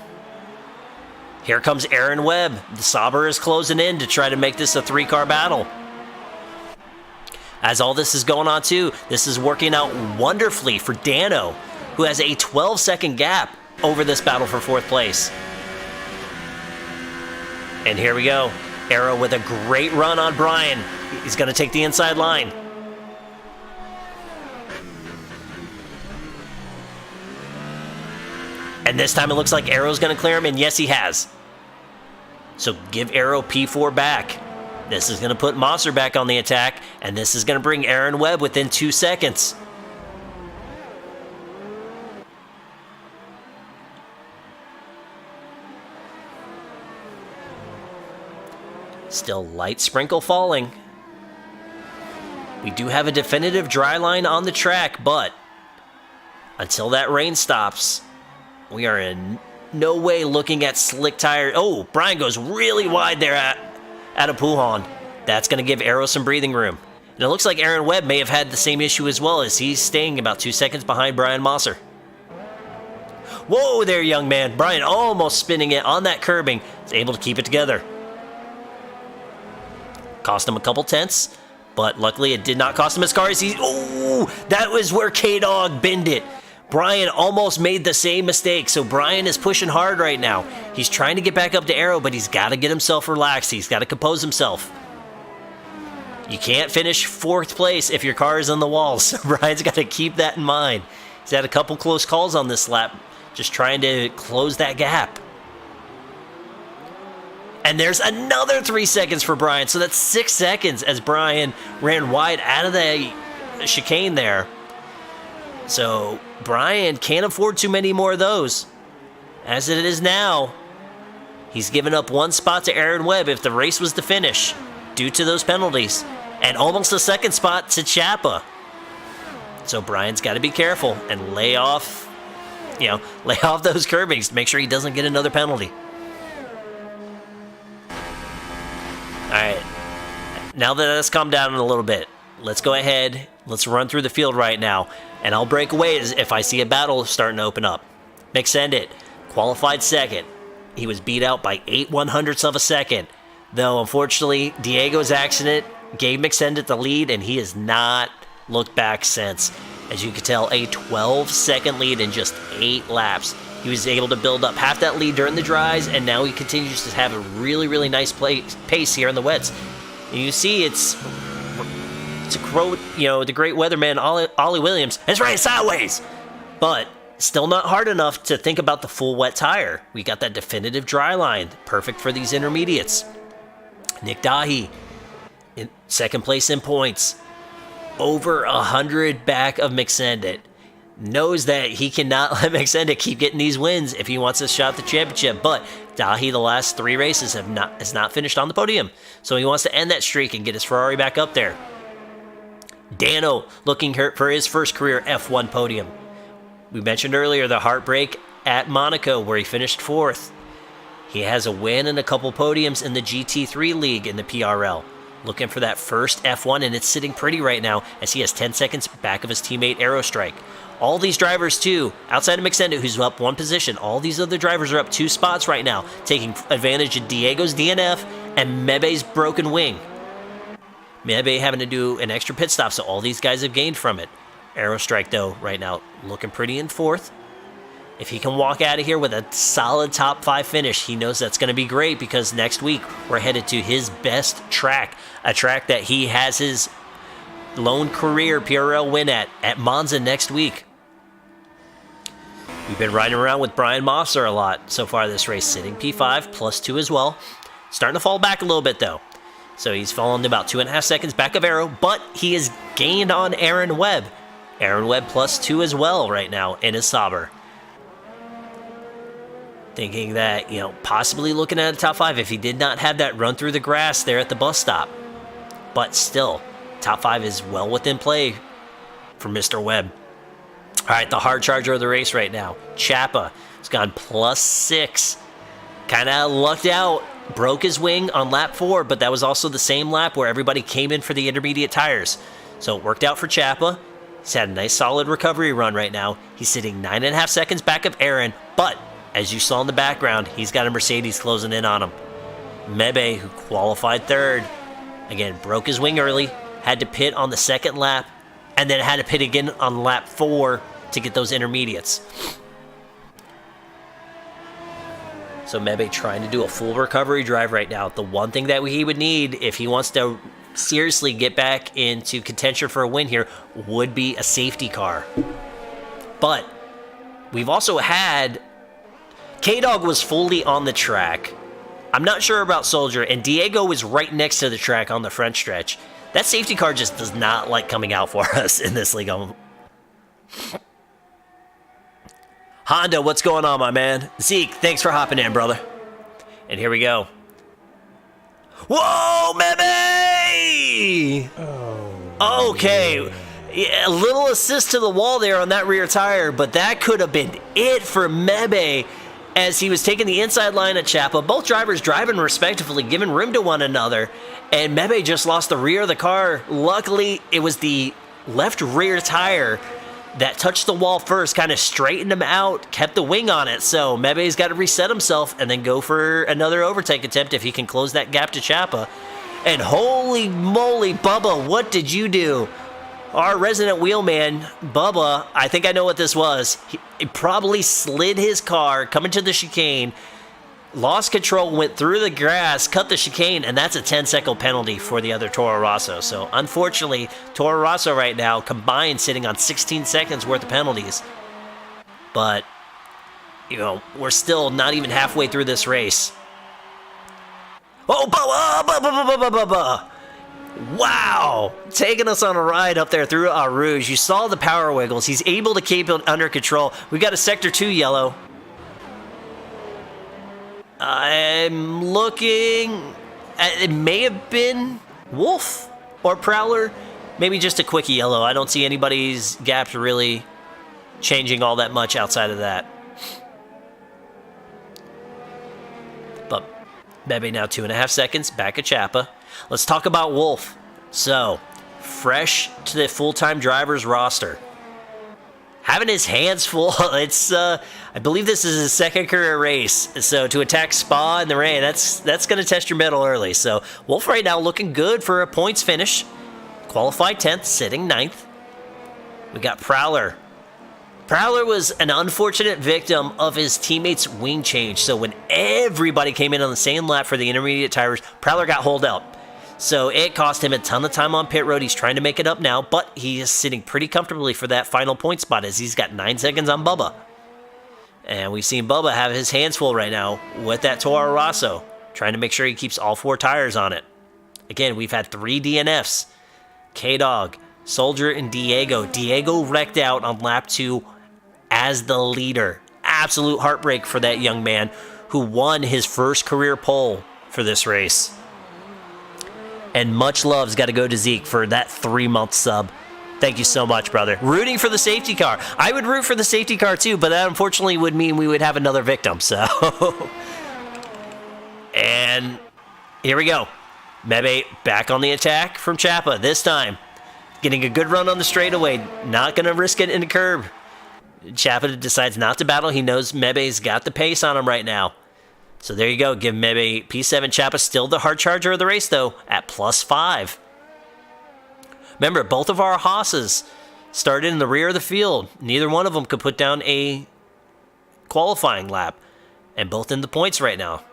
Here comes Aaron Webb. The Sauber is closing in to try to make this a 3-car battle. As all this is going on too, this is working out wonderfully for Dano, who has a 12-second gap over this battle for 4th place. And here we go. Arrow with a great run on Brian. He's going to take the inside line. And this time it looks like Arrow's going to clear him, and yes, he has. So give Arrow P4 back. This is going to put Mosser back on the attack, and this is going to bring Aaron Webb within 2 seconds. Still light sprinkle falling. We do have a definitive dry line on the track, but until that rain stops, we are in no way looking at slick tires. Oh, Brian goes really wide there at a Pujon. That's going to give Arrow some breathing room. And it looks like Aaron Webb may have had the same issue as well, as he's staying about 2 seconds behind Brian Mosser. Whoa there, young man. Brian almost spinning it on that curbing. He's able to keep it together. Cost him a couple tenths, but luckily it did not cost him his car. Oh, that was where K-Dog binned it. Brian almost made the same mistake, so Brian is pushing hard right now. He's trying to get back up to Arrow, but he's got to get himself relaxed. He's got to compose himself. You can't finish 4th place if your car is on the walls, so Brian's got to keep that in mind. He's had a couple close calls on this lap, just trying to close that gap. And there's another 3 seconds for Brian, so that's 6 seconds as Brian ran wide out of the chicane there. So Brian can't afford too many more of those. As it is now, he's given up 1 spot to Aaron Webb if the race was to finish due to those penalties, and almost a 2nd spot to Chapa. So Brian's got to be careful and lay off those curbings to make sure he doesn't get another penalty. All right, now that that's calmed down a little bit, let's go ahead, let's run through the field right now, and I'll break away if I see a battle starting to open up. McSendit qualified 2nd. He was beat out by 8/100ths of a second, though unfortunately Diego's accident gave McSendit the lead, and he has not looked back since. As you can tell, a 12-second lead in just 8 laps. He was able to build up half that lead during the dries, and now he continues to have a really, really nice pace here in the wets. And you see it's a quote, the great weatherman Ollie Williams, it's running sideways, but still not hard enough to think about the full wet tire. We got that definitive dry line, perfect for these intermediates. Nick Dahi in 2nd place in points, over 100 back of McSendit. Knows that he cannot let McSendit keep getting these wins if he wants to shot the championship, but Dahi the last 3 races has not finished on the podium, so he wants to end that streak and get his Ferrari back up there. Dano looking for his first career F1 podium. We mentioned earlier the heartbreak at Monaco where he finished 4th. He has a win and a couple podiums in the GT3 League in the PRL. Looking for that first F1, and it's sitting pretty right now as he has 10 seconds back of his teammate Aerostrike. All these drivers, too, outside of Mixendo, who's up 1 position, all these other drivers are up 2 spots right now, taking advantage of Diego's DNF and Mebe's broken wing. Mebe having to do an extra pit stop, so all these guys have gained from it. Aerostrike, though, right now, looking pretty in 4th. If he can walk out of here with a solid top 5 finish, he knows that's going to be great because next week we're headed to his best track, a track that he has his lone career PRL win at Monza next week. We've been riding around with Brian Mosser a lot so far this race, sitting P5, +2 as well. Starting to fall back a little bit, though. So he's fallen about 2.5 seconds back of Aero, but he has gained on Aaron Webb. Aaron Webb +2 as well right now in his Sauber. Thinking that, possibly looking at a top 5 if he did not have that run through the grass there at the bus stop. But still, top 5 is well within play for Mr. Webb. All right, the hard charger of the race right now. Chapa has gone +6. Kind of lucked out. Broke his wing on lap 4, but that was also the same lap where everybody came in for the intermediate tires. So it worked out for Chapa. He's had a nice solid recovery run right now. He's sitting 9.5 seconds back of Aaron, but as you saw in the background, he's got a Mercedes closing in on him. Mebe, who qualified 3rd, again, broke his wing early, had to pit on the 2nd lap, and then had to pit again on lap 4 to get those intermediates. So Mebe trying to do a full recovery drive right now. The one thing that he would need if he wants to seriously get back into contention for a win here would be a safety car. But we've also had... K-Dog was fully on the track. I'm not sure about Soldier, and Diego was right next to the track on the front stretch. That safety car just does not like coming out for us in this league. Honda, what's going on, my man? Zeke, thanks for hopping in, brother. And here we go. Whoa, Mebe! Oh, okay. Yeah, a little assist to the wall there on that rear tire, but that could have been it for Mebe as he was taking the inside line at Chapa. Both drivers driving respectively, giving room to one another, and Mebe just lost the rear of the car. Luckily, it was the left rear tire that touched the wall first, kind of straightened him out, kept the wing on it. So Mebe's got to reset himself and then go for another overtake attempt if he can close that gap to Chapa. And holy moly, Bubba, what did you do? Our resident wheelman, Bubba, I think I know what this was. He probably slid his car coming to the chicane, lost control, went through the grass, cut the chicane, and that's a 10-second penalty for the other Toro Rosso. So unfortunately, Toro Rosso right now combined sitting on 16 seconds worth of penalties. But, we're still not even halfway through this race. Oh, Bubba! Wow! Taking us on a ride up there through Eau Rouge. You saw the power wiggles. He's able to keep it under control. We've got a Sector 2 yellow. I'm looking at, it may have been Wolf or Prowler. Maybe just a quick yellow. I don't see anybody's gaps really changing all that much outside of that. But Bebe now 2.5 seconds back at Chapa. Let's talk about Wolf. So, fresh to the full-time drivers roster. Having his hands full. It's, I believe this is his second career race. So to attack Spa in the rain, that's going to test your mettle early. So Wolf right now looking good for a points finish. Qualified 10th, sitting 9th. We got Prowler. Prowler was an unfortunate victim of his teammates' wing change. So when everybody came in on the same lap for the intermediate tires, Prowler got holed up. So it cost him a ton of time on pit road. He's trying to make it up now, but he is sitting pretty comfortably for that final point spot as he's got 9 seconds on Bubba. And we've seen Bubba have his hands full right now with that Toro Rosso, trying to make sure he keeps all 4 tires on it. Again, we've had 3 DNFs. K-Dog, Soldier, and Diego. Diego wrecked out on lap 2 as the leader. Absolute heartbreak for that young man who won his first career pole for this race. And much love's got to go to Zeke for that 3-month sub. Thank you so much, brother. Rooting for the safety car. I would root for the safety car too, but that unfortunately would mean we would have another victim, so. And here we go. Mebe back on the attack from Chapa this time. Getting a good run on the straightaway. Not going to risk it in the curb. Chapa decides not to battle. He knows Mebe's got the pace on him right now. So there you go. Give Mebe P7. Chapa still the hard charger of the race, though, at +5. Remember, both of our Haas's started in the rear of the field. Neither one of them could put down a qualifying lap. And both in the points right now.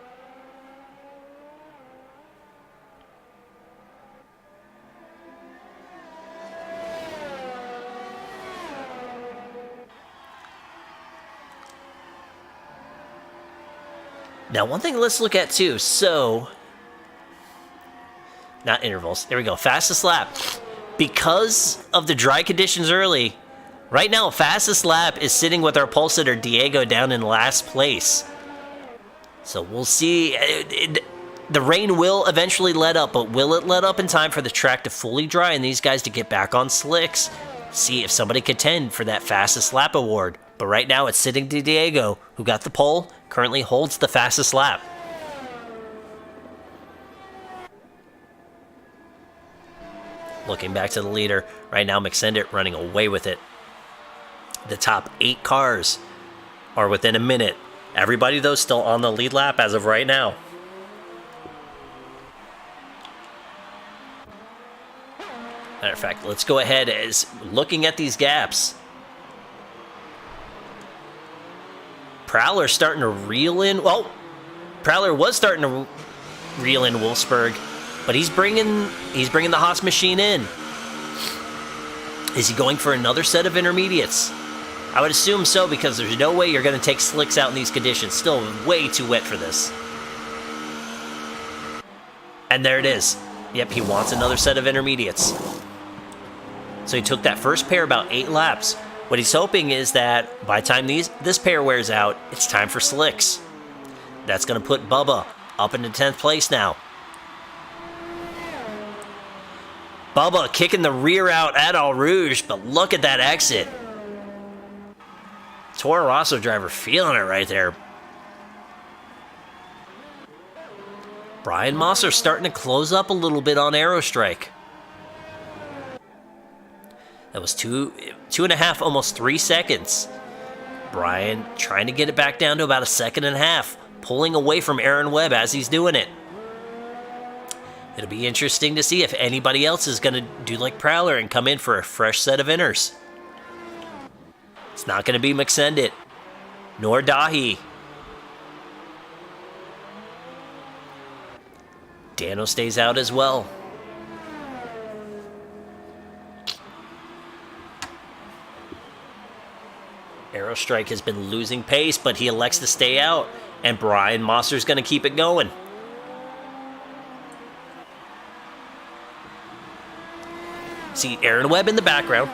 Now, one thing let's look at, too. So, not intervals. There we go. Fastest lap. Because of the dry conditions early, right now, fastest lap is sitting with our pole sitter, Diego, down in last place. So, we'll see. The rain will eventually let up, but will it let up in time for the track to fully dry and these guys to get back on slicks? See if somebody contend for that fastest lap award. But right now, it's sitting to Diego, who got the pole, currently holds the fastest lap. Looking back to the leader, right now McSendit running away with it. The top 8 cars are within a minute. Everybody, though, still on the lead lap as of right now. Matter of fact, let's go ahead as looking at these gaps. Prowler starting to reel in. Well, Prowler was starting to reel in Wolfsburg, but he's bringing the Haas machine in. Is he going for another set of intermediates? I would assume so, because there's no way you're going to take slicks out in these conditions. Still way too wet for this. And there it is. Yep, he wants another set of intermediates. So he took that first pair about 8 laps. What he's hoping is that by the time this pair wears out, it's time for slicks. That's going to put Bubba up into 10th place now. Bubba kicking the rear out at All Rouge, but look at that exit. Toro Rosso driver feeling it right there. Brian Mosser starting to close up a little bit on Aerostrike. That was 2.5, almost 3 seconds. Brian trying to get it back down to about 1.5 seconds, pulling away from Aaron Webb as he's doing it. It'll be interesting to see if anybody else is going to do like Prowler and come in for a fresh set of inners. It's not going to be McSendit, nor Dahi. Dano stays out as well. Aerostrike has been losing pace, but he elects to stay out, and Brian Mosser's going to keep it going. See Aaron Webb in the background,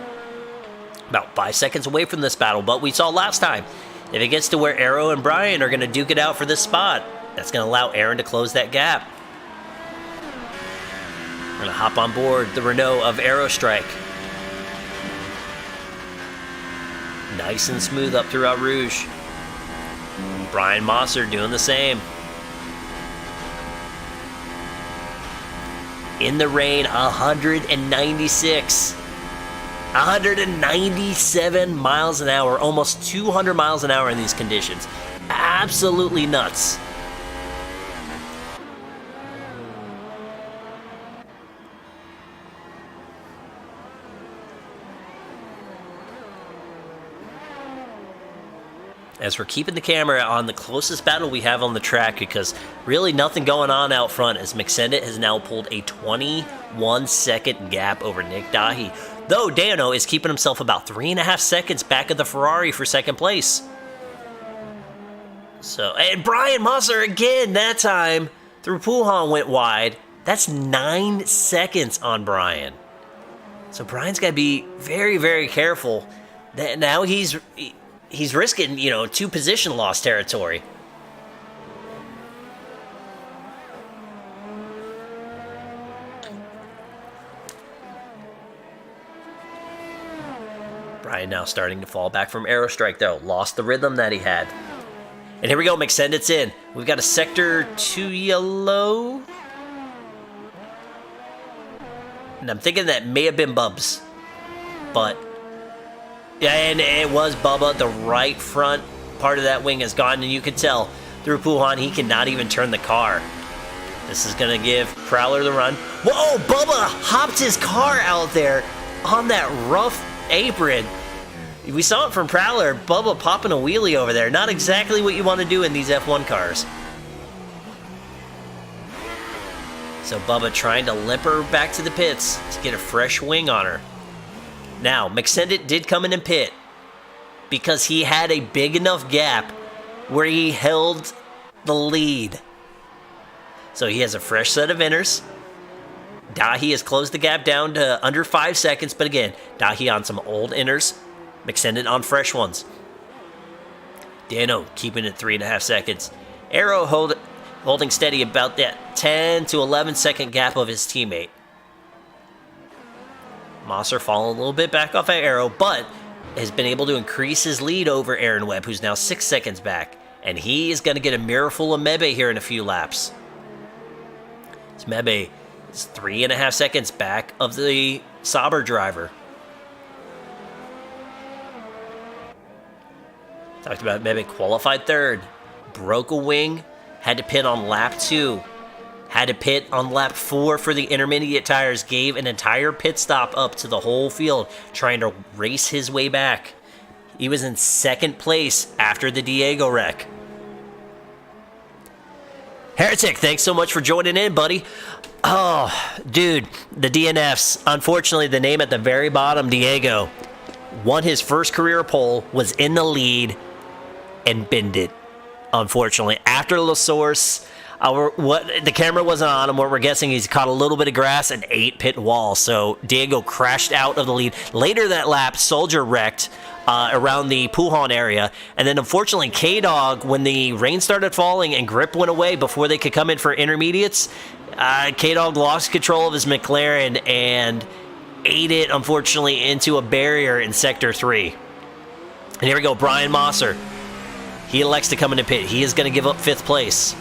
about 5 seconds away from this battle, but we saw last time, if it gets to where Aero and Brian are going to duke it out for this spot, that's going to allow Aaron to close that gap. We're going to hop on board the Renault of Aerostrike. Nice and smooth up through Eau Rouge. Brian Mosser doing the same. In the rain, 196. 197 miles an hour, almost 200 miles an hour in these conditions. Absolutely nuts. As we're keeping the camera on the closest battle we have on the track, because really nothing going on out front, as McSendit has now pulled a 21-second gap over Nick Dahi. Though Dano is keeping himself about 3.5 seconds back of the Ferrari for second place. So, and Brian Mosser again, that time, through Puhan went wide. That's 9 seconds on Brian. So Brian's got to be very, very careful. Now he's risking, 2 position loss territory. Brian now starting to fall back from Aerostrike, though. Lost the rhythm that he had. And here we go, McSendit's in. We've got a Sector 2 yellow. And I'm thinking that may have been Bubs. But, yeah, and it was Bubba. The right front part of that wing is gone, and you can tell through Puhan he cannot even turn the car. This is going to give Prowler the run. Whoa, Bubba hopped his car out there on that rough apron. We saw it from Prowler. Bubba popping a wheelie over there. Not exactly what you want to do in these F1 cars. So Bubba trying to limp her back to the pits to get a fresh wing on her. Now, McSendit did come in and pit because he had a big enough gap where he held the lead. So he has a fresh set of inners. Dahi has closed the gap down to under 5 seconds, but again, Dahi on some old inners, McSendit on fresh ones. Dano keeping it 3.5 seconds. Arrow holding steady about that 10 to 11 second gap of his teammate. Mosser falling a little bit back off at Arrow, but has been able to increase his lead over Aaron Webb, who's now 6 seconds back. And he is going to get a mirrorful of Mebe here in a few laps. It's Mebe is 3.5 seconds back of the Sauber driver. Talked about Mebe qualified third. Broke a wing. Had to pit on lap 2. Had to pit on lap 4 for the intermediate tires. Gave an entire pit stop up to the whole field, trying to race his way back. He was in second place after the Diego wreck. Heretic, thanks so much for joining in, buddy. Oh, dude, the DNFs. Unfortunately, the name at the very bottom, Diego, won his first career pole, was in the lead, and binned it. Unfortunately, after La Source, the camera wasn't on him. What we're guessing, he's caught a little bit of grass and 8 pit wall. So Diego crashed out of the lead. Later that lap, Soldier wrecked around the Puhan area. And then unfortunately, K-Dog, when the rain started falling and grip went away before they could come in for intermediates, K-Dog lost control of his McLaren and ate it, unfortunately, into a barrier in Sector 3. And here we go, Brian Mosser. He elects to come into pit. He is going to give up 5th place.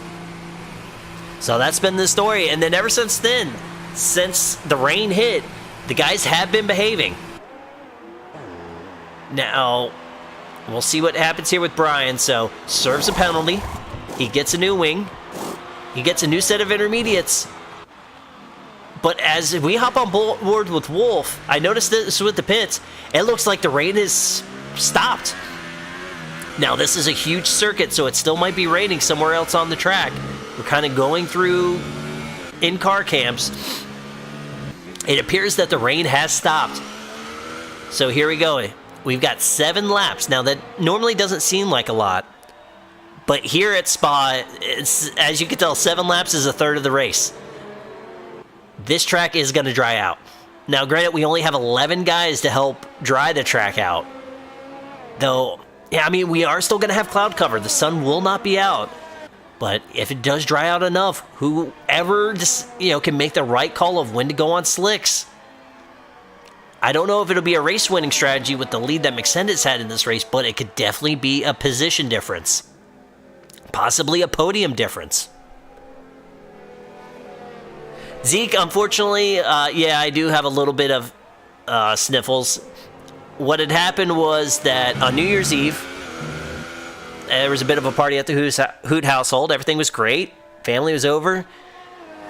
So that's been the story. And then ever since then, since the rain hit, the guys have been behaving. Now, we'll see what happens here with Brian. So, serves a penalty. He gets a new wing. He gets a new set of intermediates. But as we hop on board with Wolf, I noticed this with the pits. It looks like the rain is stopped. Now, this is a huge circuit, so it still might be raining somewhere else on the track. We're kind of going through in-car cams. It appears that the rain has stopped. So here we go. We've got 7 laps. Now, that normally doesn't seem like a lot. But here at Spa, as you can tell, 7 laps is a third of the race. This track is going to dry out. Now, granted, we only have 11 guys to help dry the track out. Though, yeah, I mean, we are still going to have cloud cover. The sun will not be out. But if it does dry out enough, whoever just, can make the right call of when to go on slicks. I don't know if it'll be a race-winning strategy with the lead that McSendit's had in this race, but it could definitely be a position difference. Possibly a podium difference. Zeke, unfortunately, I do have a little bit of sniffles. What had happened was that on New Year's Eve, there was a bit of a party at the Hoot household. Everything was great. Family was over.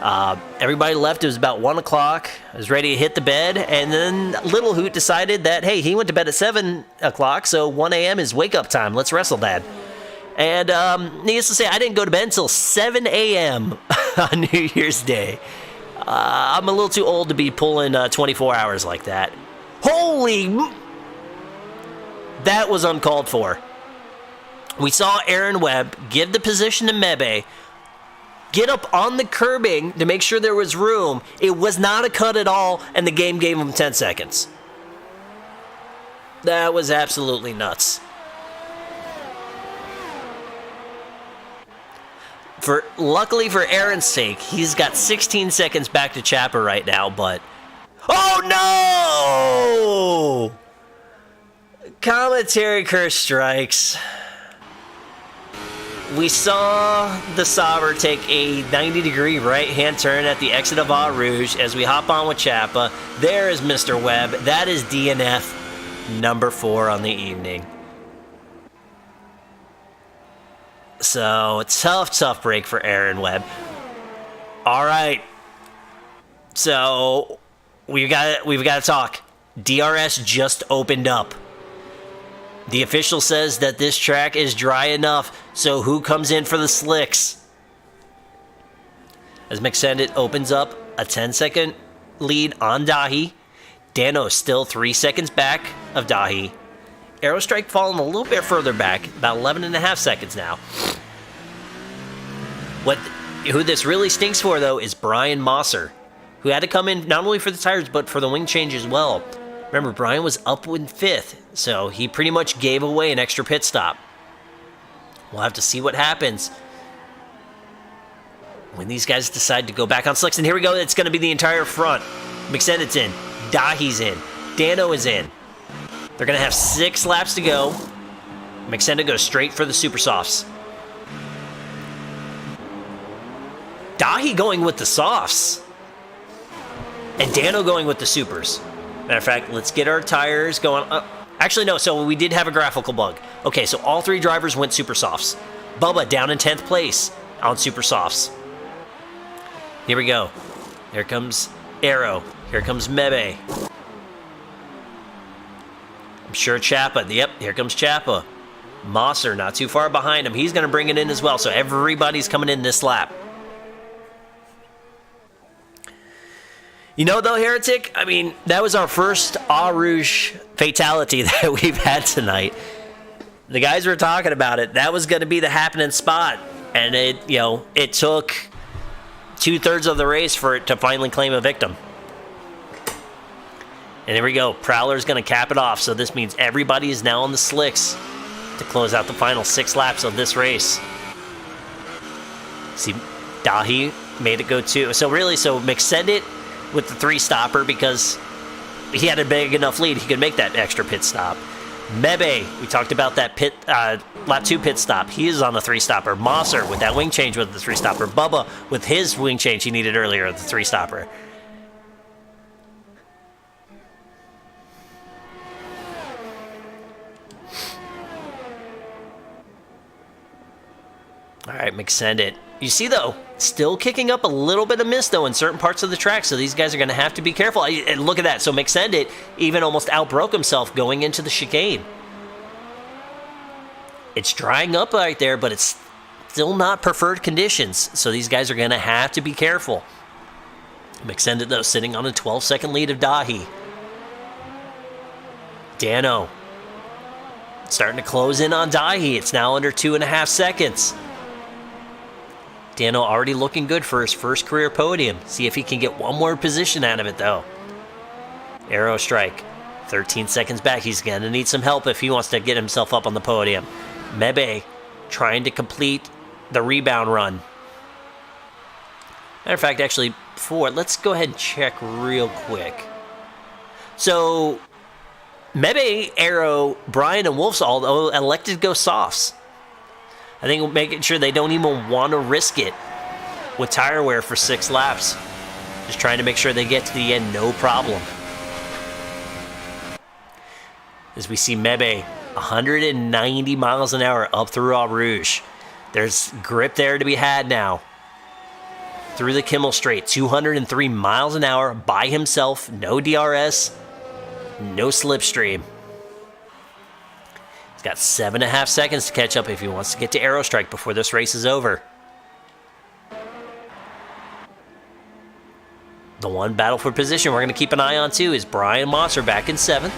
Everybody left. It was about 1 o'clock. I was ready to hit the bed. And then Little Hoot decided that, hey, he went to bed at 7 o'clock, so 1 a.m. is wake-up time. Let's wrestle, Dad. And needless to say, I didn't go to bed until 7 a.m. on New Year's Day. I'm a little too old to be pulling 24 hours like that. That was uncalled for. We saw Aaron Webb give the position to Mebe, get up on the curbing to make sure there was room. It was not a cut at all, and the game gave him 10 seconds. That was absolutely nuts. Luckily for Aaron's sake, he's got 16 seconds back to Chapper right now, but... Oh, no! Commentary curse strikes. We saw the Sauber take a 90-degree right-hand turn at the exit of Eau Rouge as we hop on with Ciampa. There is Mr. Webb. That is DNF number 4 on the evening. So, tough break for Aaron Webb. All right. So, we've got to talk. DRS just opened up. The official says that this track is dry enough, so who comes in for the slicks? As McSendit opens up a 10-second lead on Dahi. Dano still 3 seconds back of Dahi. Aerostrike falling a little bit further back, about 11.5 seconds now. Who this really stinks for, though, is Brian Mosser, who had to come in not only for the tires, but for the wing change as well. Remember, Brian was up in 5th, so he pretty much gave away an extra pit stop. We'll have to see what happens when these guys decide to go back on slicks. And here we go, it's going to be the entire front. McSendit's in, Dahi's in, Dano is in. They're going to have 6 laps to go. McSendit goes straight for the super softs. Dahi going with the softs. And Dano going with the supers. Matter of fact, let's get our tires going. Actually, no, so we did have a graphical bug. Okay, so all 3 drivers went super softs. Bubba down in 10th place on super softs. Here we go. Here comes Aero. Here comes Mebe. I'm sure Ciampa. Yep, here comes Ciampa. Mosser not too far behind him. He's going to bring it in as well, so everybody's coming in this lap. You know, though, Heretic, I mean, that was our first Eau Rouge fatality that we've had tonight. The guys were talking about it. That was going to be the happening spot. And it took 2/3 of the race for it to finally claim a victim. And here we go. Prowler's going to cap it off. So this means everybody is now on the slicks to close out the final 6 laps of this race. See, Dahi made it go 2. So McSendit with the 3-stopper because he had a big enough lead. He could make that extra pit stop. Mebe, we talked about that lap 2 pit stop. He is on the 3-stopper. Mosser with that wing change with the 3-stopper. Bubba with his wing change he needed earlier, the 3-stopper. All right, McSendit. You see, though, still kicking up a little bit of mist, though, in certain parts of the track, so these guys are going to have to be careful. And look at that. So McSendit even almost outbroke himself going into the chicane. It's drying up right there, but it's still not preferred conditions, so these guys are going to have to be careful. McSendit, though, sitting on a 12-second lead of Dahi. Dano starting to close in on Dahi. It's now under 2.5 seconds. Dano already looking good for his first career podium. See if he can get one more position out of it, though. Aero strike. 13 seconds back. He's going to need some help if he wants to get himself up on the podium. Mebe trying to complete the rebound run. Matter of fact, actually, let's go ahead and check real quick. So, Mebe, Aero, Brian, and Wolfsall elected to go softs. I think making sure they don't even want to risk it with tire wear for 6 laps. Just trying to make sure they get to the end, no problem. As we see Mebe, 190 miles an hour up through Eau Rouge. There's grip there to be had now. Through the Kimmel Straight, 203 miles an hour by himself, no DRS, no slipstream. He's got 7.5 seconds to catch up if he wants to get to Aerostrike before this race is over. The one battle for position we're going to keep an eye on too is Brian Mosser back in 7th.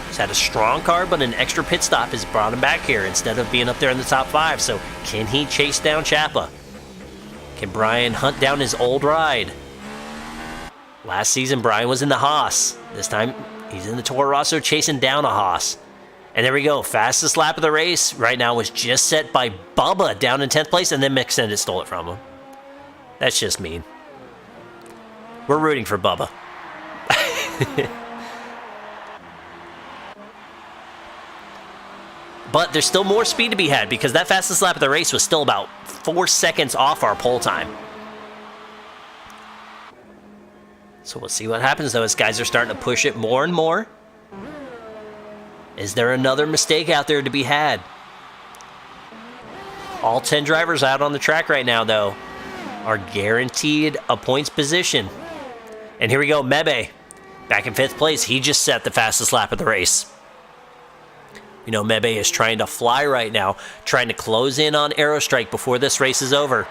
He's had a strong car, but an extra pit stop has brought him back here instead of being up there in the top 5. So can he chase down Ciampa? Can Brian hunt down his old ride? Last season, Brian was in the Haas. This time, he's in the Toro Rosso chasing down a Haas. And there we go. Fastest lap of the race right now was just set by Bubba down in 10th place, and then McSendit stole it from him. That's just mean. We're rooting for But there's still more speed to be had because that fastest lap of the race was still about 4 seconds off our pole time. So we'll see what happens, though, as guys are starting to push it more and more. Is there another mistake out there to be had? All 10 drivers out on the track right now, though, are guaranteed a points position. And here we go, Mebe, back in 5th place. He just set the fastest lap of the race. You know, Mebe is trying to fly right now, trying to close in on Aerostrike before this race is over.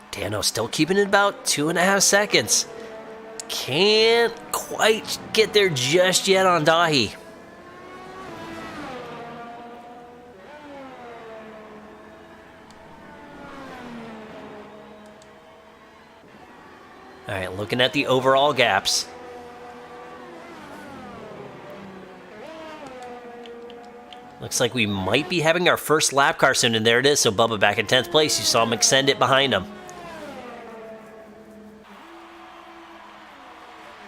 Dano still keeping it about 2.5 seconds. Can't quite get there just yet on Dahi. All right, looking at the overall gaps. Looks like we might be having our first lap car soon, and there it is. So Bubba back in 10th place. You saw him extend it behind him.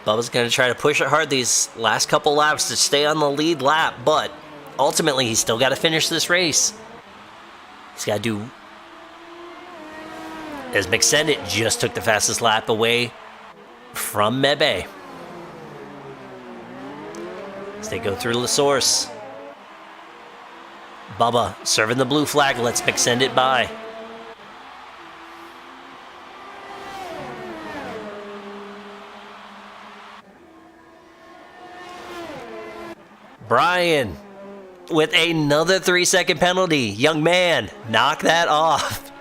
Bubba's going to try to push it hard these last couple laps to stay on the lead lap, but ultimately he's still got to finish this race. He's got to do... As McSendit just took the fastest lap away from Mebe. As they go through the source. Bubba serving the blue flag, lets McSendit by. Brian with another 3-second penalty. Young man, knock that off.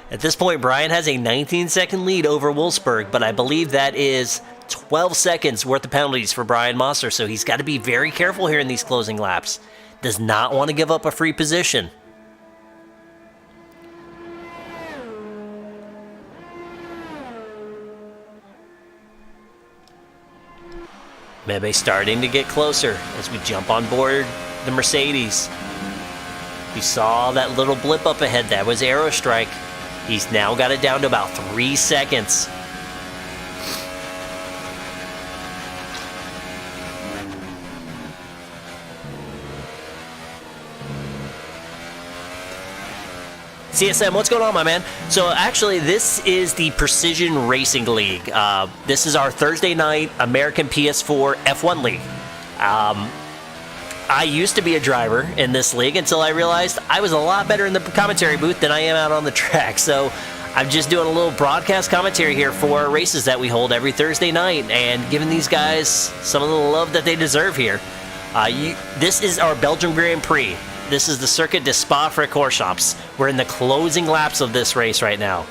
At this point, Brian has a 19-second lead over Wolfsburg, but I believe that is 12 seconds worth of penalties for Brian Mosser, so he's got to be very careful here in these closing laps. Does not want to give up a free position. Mebe starting to get closer as we jump on board the Mercedes. We saw that little blip up ahead. That was Aerostrike. He's now got it down to about 3 seconds. CSM, what's going on, my man? So actually, this is the Precision Racing League. This is our Thursday night American PS4 F1 League. I used to be a driver in this league until I realized I was a lot better in the commentary booth than I am out on the track. So I'm just doing a little broadcast commentary here for races that we hold every Thursday night and giving these guys some of the love that they deserve here. This is our Belgium Grand Prix. This is the Circuit de Spa-Francorchamps. We're in the closing laps of this race right now.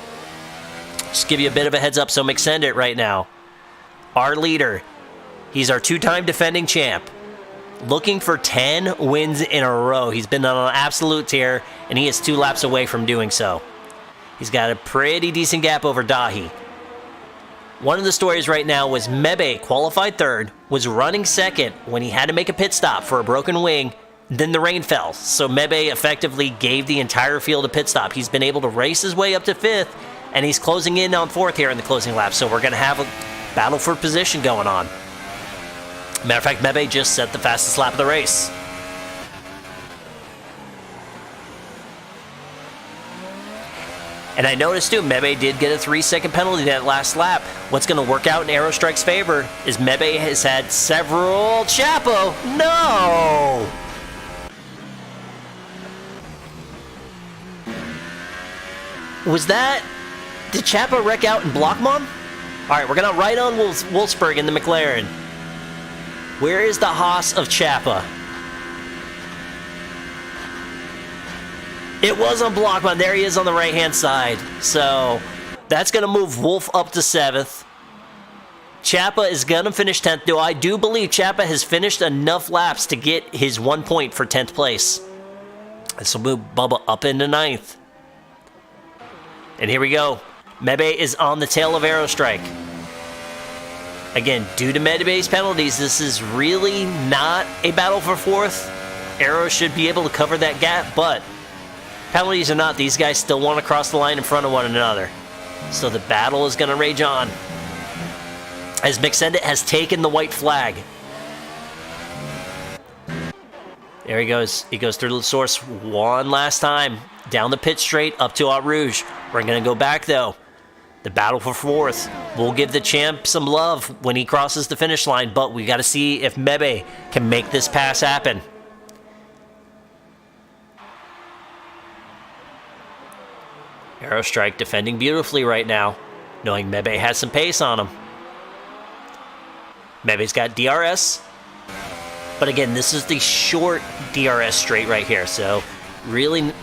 Just give you a bit of a heads up, so McSendit right now. Our leader. He's our 2-time defending champ. Looking for 10 wins in a row. He's been on an absolute tear, and he is 2 laps away from doing so. He's got a pretty decent gap over Dahi. One of the stories right now was Mebe qualified 3rd, was running 2nd when he had to make a pit stop for a broken wing. Then the rain fell, so Mebe effectively gave the entire field a pit stop. He's been able to race his way up to 5th, and he's closing in on 4th here in the closing lap, so we're going to have a battle for position going on. Matter of fact, Mebe just set the fastest lap of the race. And I noticed too, Mebe did get a 3-second penalty that last lap. What's going to work out in Aerostrike's favor is Mebe has had several... Chapo! No! Was that... Did Chapo wreck out in Blockmon? Alright, we're going to ride on Wolfsburg in the McLaren. Where is the Haas of Chapa? It was on Blockman. There he is on the right-hand side. So that's going to move Wolf up to 7th. Chapa is going to finish 10th, though I do believe Chapa has finished enough laps to get his 1 point for 10th place. This will move Bubba up into 9th. And here we go. Mebe is on the tail of Aerostrike. Again, due to Mebe's penalties, this is really not a battle for 4th. Aero should be able to cover that gap, but Penalties or not, these guys still want to cross the line in front of one another. So the battle is going to rage on. As McSendit has taken the white flag. There he goes. He goes through the source one last time. Down the pit straight, up to Eau Rouge. We're going to go back, though. The battle for fourth. We'll give the champ some love when he crosses the finish line, but we got to see if Mebe can make this pass happen. Aerostrike defending beautifully right now, knowing Mebe has some pace on him. Mebe's got DRS. But again, this is the short DRS straight right here, so really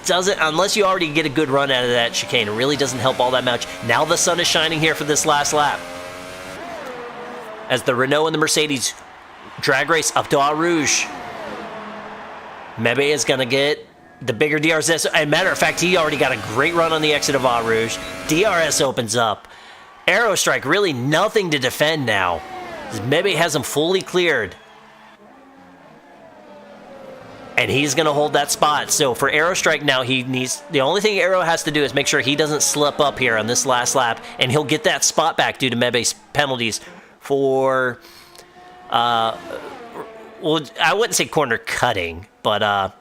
doesn't, unless you already get a good run out of that chicane, it really doesn't help all that much. Now the sun is shining here for this last lap. As the Renault and the Mercedes drag race up to Eau Rouge. Mebe is going to get the bigger DRS. As a matter of fact, he already got a great run on the exit of Eau Rouge. DRS opens up. Aerostrike, really nothing to defend now. Mebe has him fully cleared. And he's going to hold that spot. So for Aerostrike now, the only thing Aero has to do is make sure he doesn't slip up here on this last lap, and he'll get that spot back due to Mebe's penalties for, well, I wouldn't say corner cutting, but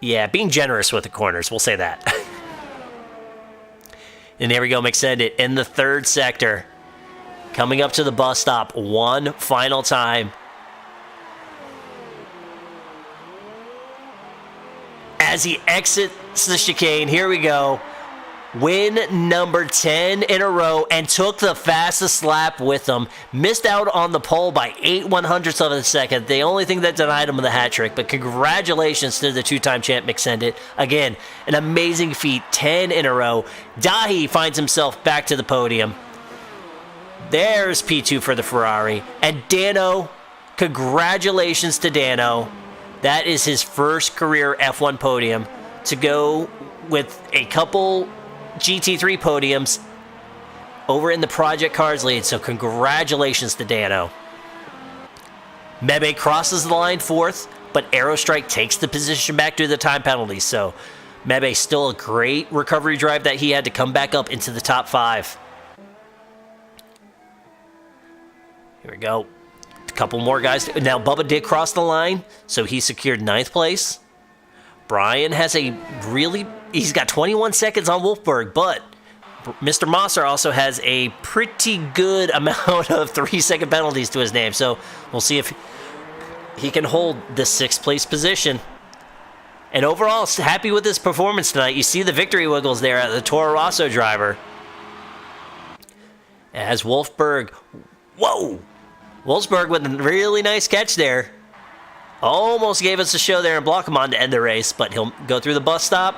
yeah, being generous with the corners, we'll say that. And there we go, McSendit in the third sector, coming up to the bus stop one final time. As he exits the chicane, here we go. Win number 10 in a row and took the fastest lap with him. Missed out on the pole by 8/100ths of a second. The only thing that denied him the hat trick, but congratulations to the two-time champ McSendit. Again, an amazing feat, 10 in a row. Dahi finds himself back to the podium. There's P2 for the Ferrari. And Dano, congratulations to Dano. That is his first career F1 podium to go with a couple GT3 podiums over in the Project Cars lead. So congratulations to Dano. Mebe crosses the line fourth, but Aerostrike takes the position back due to the time penalty. So Mebe still a great recovery drive that he had to come back up into the top five. Here we go. A couple more guys. Now, Bubba did cross the line, so he secured ninth place. Brian has he's got 21 seconds on Wolfberg, but Mr. Mosser also has a pretty good amount of 3-second penalties to his name, so we'll see if he can hold the sixth place position. And overall, happy with his performance tonight. You see the victory wiggles there at the Toro Rosso driver. As Wolfberg, whoa! Wolfsburg with a really nice catch there. Almost gave us a show there in Blockhamon to end the race, but he'll go through the bus stop,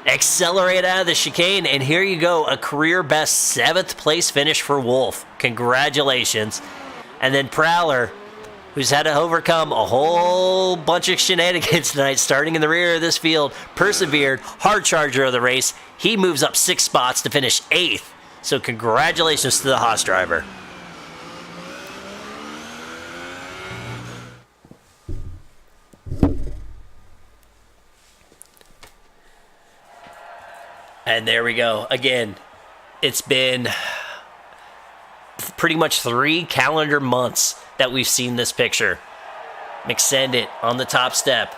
accelerate out of the chicane, and here you go, a career best 7th place finish for Wolf. Congratulations. And then Prowler, who's had to overcome a whole bunch of shenanigans tonight, starting in the rear of this field, persevered, hard charger of the race. He moves up 6 spots to finish 8th. So congratulations to the Haas driver. And there we go. Again, it's been pretty much 3 calendar months that we've seen this picture. McSendit on the top step.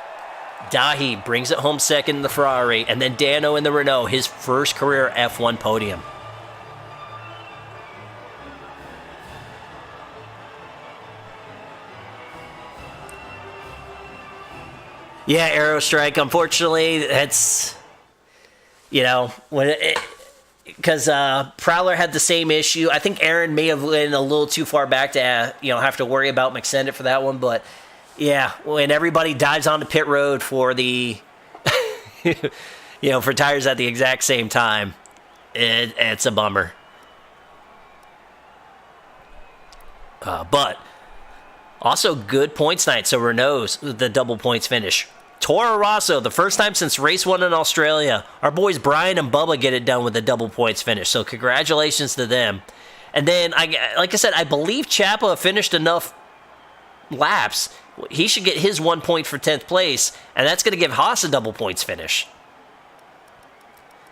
Dahi brings it home second in the Ferrari. And then Dano in the Renault, his first career F1 podium. Yeah, Aerostrike, unfortunately, that's... You know, because Prowler had the same issue. I think Aaron may have went a little too far back to have to worry about McSendit for that one. But yeah, when everybody dives onto pit road for the for tires at the exact same time, it's a bummer. But also good points night. So Renault's the double points finish. Toro Rosso, the first time since race 1 in Australia. Our boys Brian and Bubba get it done with a double points finish, so congratulations to them. And then, like I said, I believe Chapa finished enough laps he should get his 1 point for 10th place, and that's going to give Haas a double points finish.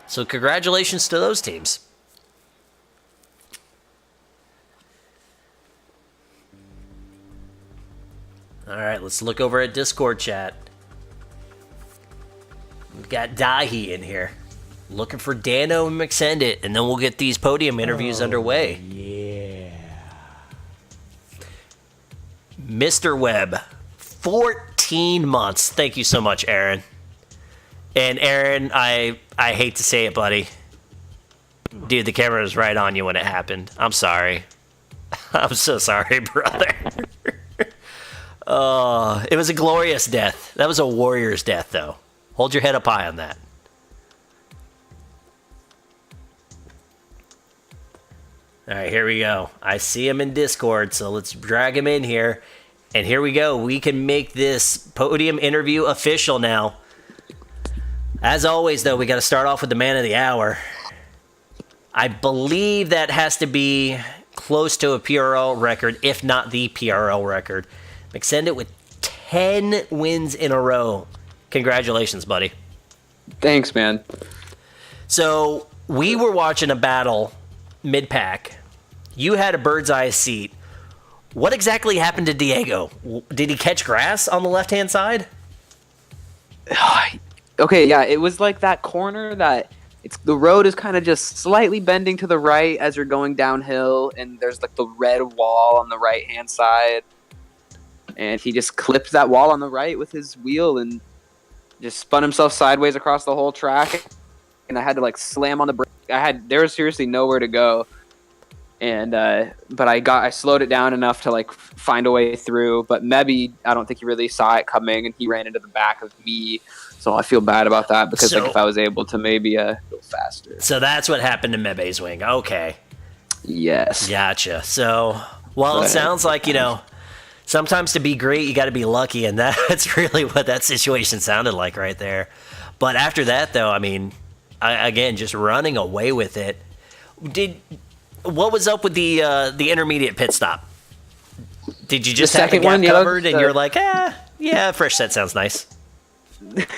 So congratulations to those teams. All right, let's look over at Discord chat. We've got Dahi in here, looking for Dano and McSendit, and then we'll get these podium interviews underway. Yeah. Mr. Webb, 14 months. Thank you so much, Aaron. And Aaron, I hate to say it, buddy. Dude, the camera was right on you when it happened. I'm sorry. I'm so sorry, brother. It was a glorious death. That was a warrior's death, though. Hold your head up high on that. All right, here we go. I see him in Discord, so let's drag him in here. And here we go. We can make this podium interview official now. As always, though, we got to start off with the man of the hour. I believe that has to be close to a PRL record, if not the PRL record. McSendit with 10 wins in a row. Congratulations, buddy. Thanks, man. So we were watching a battle mid-pack. You had a bird's eye seat. What exactly happened to Diego? Did he catch grass on the left-hand side? Okay, yeah, it was like that corner that the road is kind of just slightly bending to the right as you're going downhill, and there's like the red wall on the right-hand side. And he just clipped that wall on the right with his wheel and just spun himself sideways across the whole track. And I had to like slam on the brake. There was seriously nowhere to go. And but I slowed it down enough to like find a way through. But Mebby, I don't think he really saw it coming, and he ran into the back of me. So I feel bad about that because like if I was able to maybe go faster. So that's what happened to Mebe's wing. Okay. Yes. Gotcha. So it sounds like, sometimes to be great, you got to be lucky, and that's really what that situation sounded like right there. But after that, though, I mean, again, just running away with it. What was up with the intermediate pit stop? Did you just have the gap covered, and you're like, yeah, fresh set sounds nice?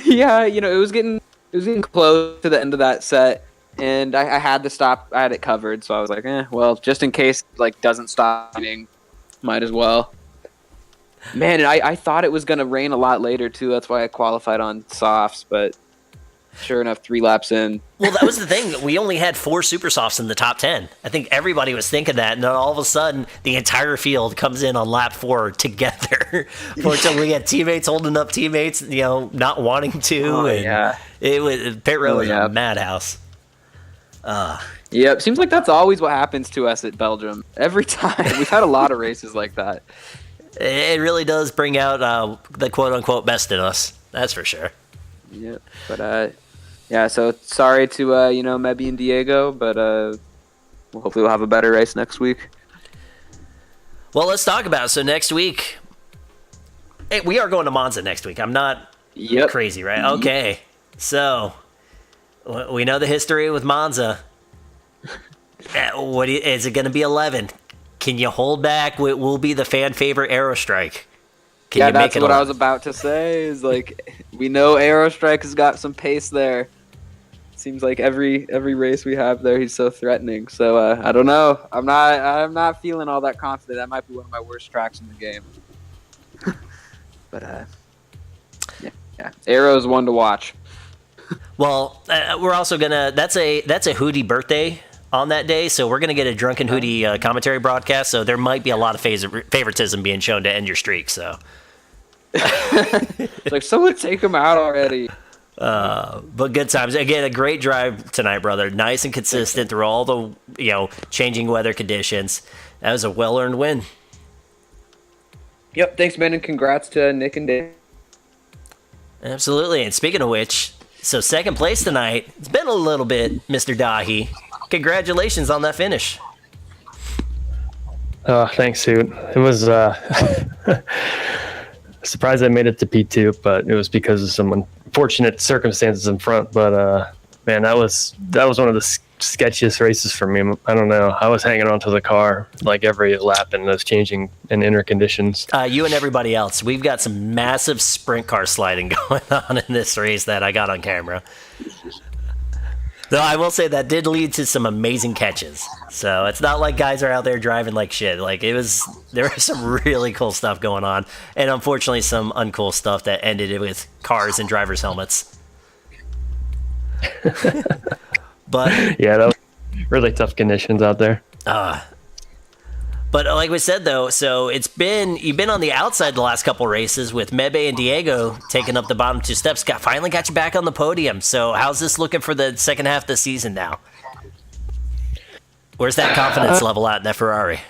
Yeah, it was getting close to the end of that set, and I had to stop. I had it covered, so I was like, well, just in case like doesn't stop raining, might as well. Man, and I thought it was going to rain a lot later, too. That's why I qualified on softs, but sure enough, 3 laps in. Well, that was the thing. We only had 4 super softs in the top 10. I think everybody was thinking that, and then all of a sudden, the entire field comes in on lap 4 together. Fortunately, we had teammates holding up teammates, not wanting to. Pit road was a madhouse. Yep, seems like that's always what happens to us at Belgium. Every time. We've had a lot of races like that. It really does bring out the quote-unquote best in us. That's for sure. Yeah, but so sorry to Mebby and Diego, but hopefully we'll have a better race next week. Well, let's talk about it. So next week, we are going to Monza next week. I'm not crazy, right? Okay, so we know the history with Monza. Is it going to be 11? Can you hold back? Will be the fan favorite Aerostrike. That's what I was about to say. Is like we know Aerostrike has got some pace there. Seems like every race we have there, he's so threatening. So I don't know. I'm not feeling all that confident. That might be one of my worst tracks in the game. But Aero's one to watch. Well, we're also gonna. That's a Hootie birthday on that day, so we're going to get a Drunken Hootie commentary broadcast, so there might be a lot of favoritism being shown to end your streak, so. It's like, someone take him out already. But good times. Again, a great drive tonight, brother. Nice and consistent through all the, changing weather conditions. That was a well-earned win. Yep, thanks, man, and congrats to Nick and Dave. Absolutely, and speaking of which, so second place tonight, it's been a little bit, Mr. Dahi. Congratulations on that finish. Thanks, Suit. It was surprised I made it to P2, but it was because of some unfortunate circumstances in front. But Man, that was one of the sketchiest races for me. I don't know. I was hanging onto the car like every lap and those changing and inner conditions. You and everybody else, we've got some massive sprint car sliding going on in this race that I got on camera. Though I will say that did lead to some amazing catches. So it's not like guys are out there driving like shit. Like there was some really cool stuff going on, and unfortunately some uncool stuff that ended with cars and drivers' helmets. But yeah, that was really tough conditions out there. But like we said though, so you've been on the outside the last couple races with Mebe and Diego taking up the bottom two steps. Finally got you back on the podium. So how's this looking for the second half of the season now? Where's that confidence level at in that Ferrari?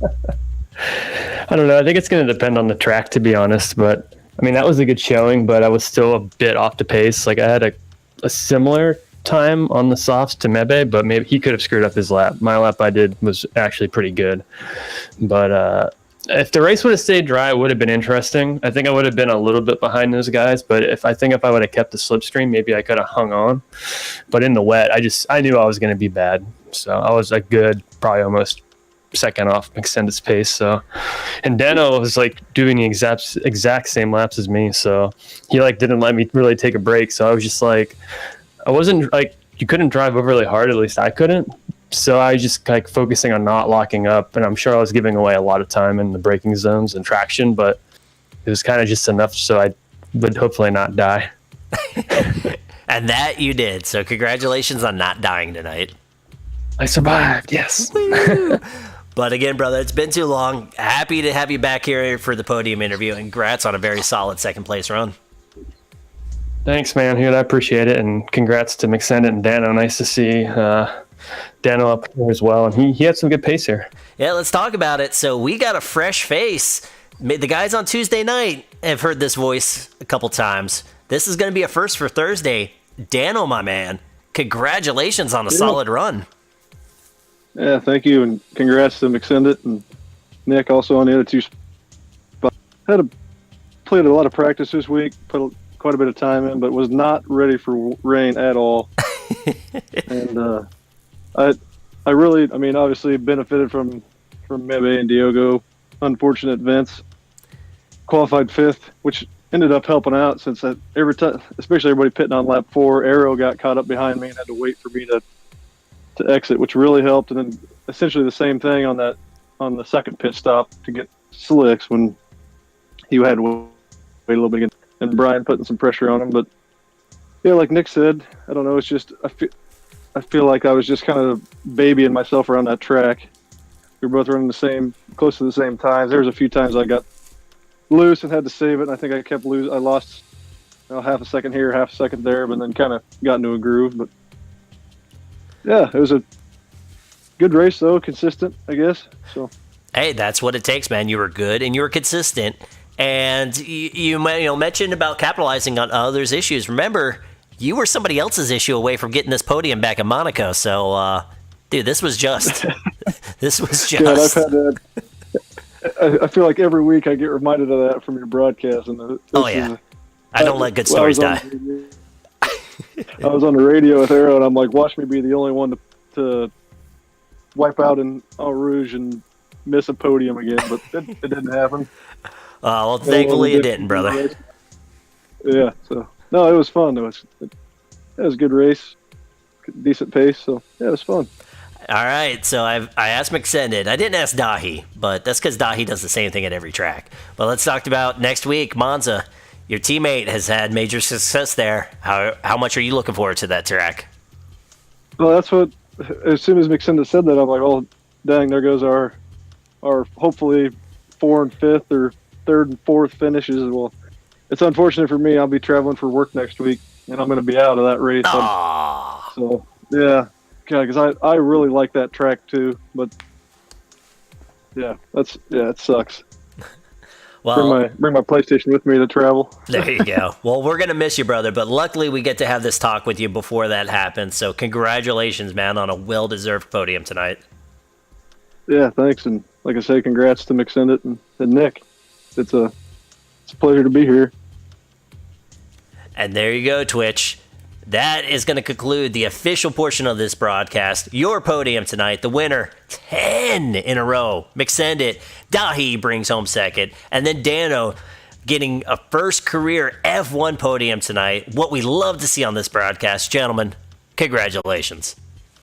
I don't know. I think it's going to depend on the track, to be honest. But I mean, that was a good showing, but I was still a bit off the pace. Like I had a similar time on the softs to Mebe, but maybe he could have screwed up his lap. My lap I did was actually pretty good. But if the race would have stayed dry, it would have been interesting. I think I would have been a little bit behind those guys, but if I would have kept the slipstream, maybe I could have hung on. But in the wet, I knew I was going to be bad. So I was a good, probably almost second off extended pace. So, and Dano was like doing the exact same laps as me. So he like didn't let me really take a break. So I was just like, I wasn't like, you couldn't drive overly hard, at least I couldn't. So I just like focusing on not locking up, and I'm sure I was giving away a lot of time in the braking zones and traction, but it was kind of just enough so I would hopefully not die. And that you did. So congratulations on not dying tonight. I survived, yes. But again, brother, it's been too long. Happy to have you back here for the podium interview, and congrats on a very solid second place run. Thanks, man. I appreciate it, and congrats to McSendit and Dano. Nice to see Dano up there as well, and he had some good pace here. Yeah, let's talk about it. So we got a fresh face. The guys on Tuesday night have heard this voice a couple times. This is going to be a first for Thursday. Dano, my man, congratulations on a solid run. Yeah, thank you, and congrats to McSendit and Nick also on the other two spots. Played a lot of practice this week, put quite a bit of time in, but was not ready for rain at all. And I really, I mean, obviously benefited from Mebe and Diogo. Unfortunate events. Qualified fifth, which ended up helping out since every time, especially everybody pitting on lap 4, Arrow got caught up behind me and had to wait for me to exit, which really helped. And then essentially the same thing on the second pit stop to get slicks when he had to wait a little bit again. And Brian putting some pressure on him. But yeah, like Nick said, I don't know, it's just I feel like I was just kind of babying myself around that track. We were both running close to the same times. There was a few times I got loose and had to save it, and I think I kept losing. I lost half a second here, half a second there, but then kind of got into a groove. But yeah, it was a good race though, consistent, I guess. So hey, that's what it takes, man. You were good and you were consistent. And you mentioned about capitalizing on others' issues. Remember, you were somebody else's issue away from getting this podium back in Monaco. So, dude, this was just. This was just. Yeah, I've had that. I feel like every week I get reminded of that from your broadcast. And I don't let good stories die. I was on the radio with Arrow, and I'm like, watch me be the only one to wipe out in Eau Rouge and miss a podium again. But it didn't happen. Well, thankfully it didn't, brother. Yeah, so no, it was fun. It was a good race, decent pace. So yeah, it was fun. All right, so I asked McSendit. I didn't ask Dahi, but that's because Dahi does the same thing at every track. But let's talk about next week, Monza. Your teammate has had major success there. How much are you looking forward to that track? Well, that's what. As soon as McSendit said that, I'm like, oh, dang, there goes our hopefully 4th and 5th or 3rd and 4th finishes. Well, it's unfortunate for me. I'll be traveling for work next week, and I'm going to be out of that race. So yeah, because I really like that track too. But yeah, it sucks. Well, bring my PlayStation with me to travel. There you go. Well, we're going to miss you, brother, but luckily we get to have this talk with you before that happens. So congratulations, man, on a well-deserved podium tonight. Yeah, thanks. And like I say, congrats to McSendit and Nick. It's a pleasure to be here. And there you go, Twitch. that is going to conclude the official portion of this broadcast. Your podium tonight, the winner, 10 in a row. McSend Dahi brings home second, and then Dano getting a first career F1 podium tonight. What we love to see on this broadcast. Gentlemen, congratulations.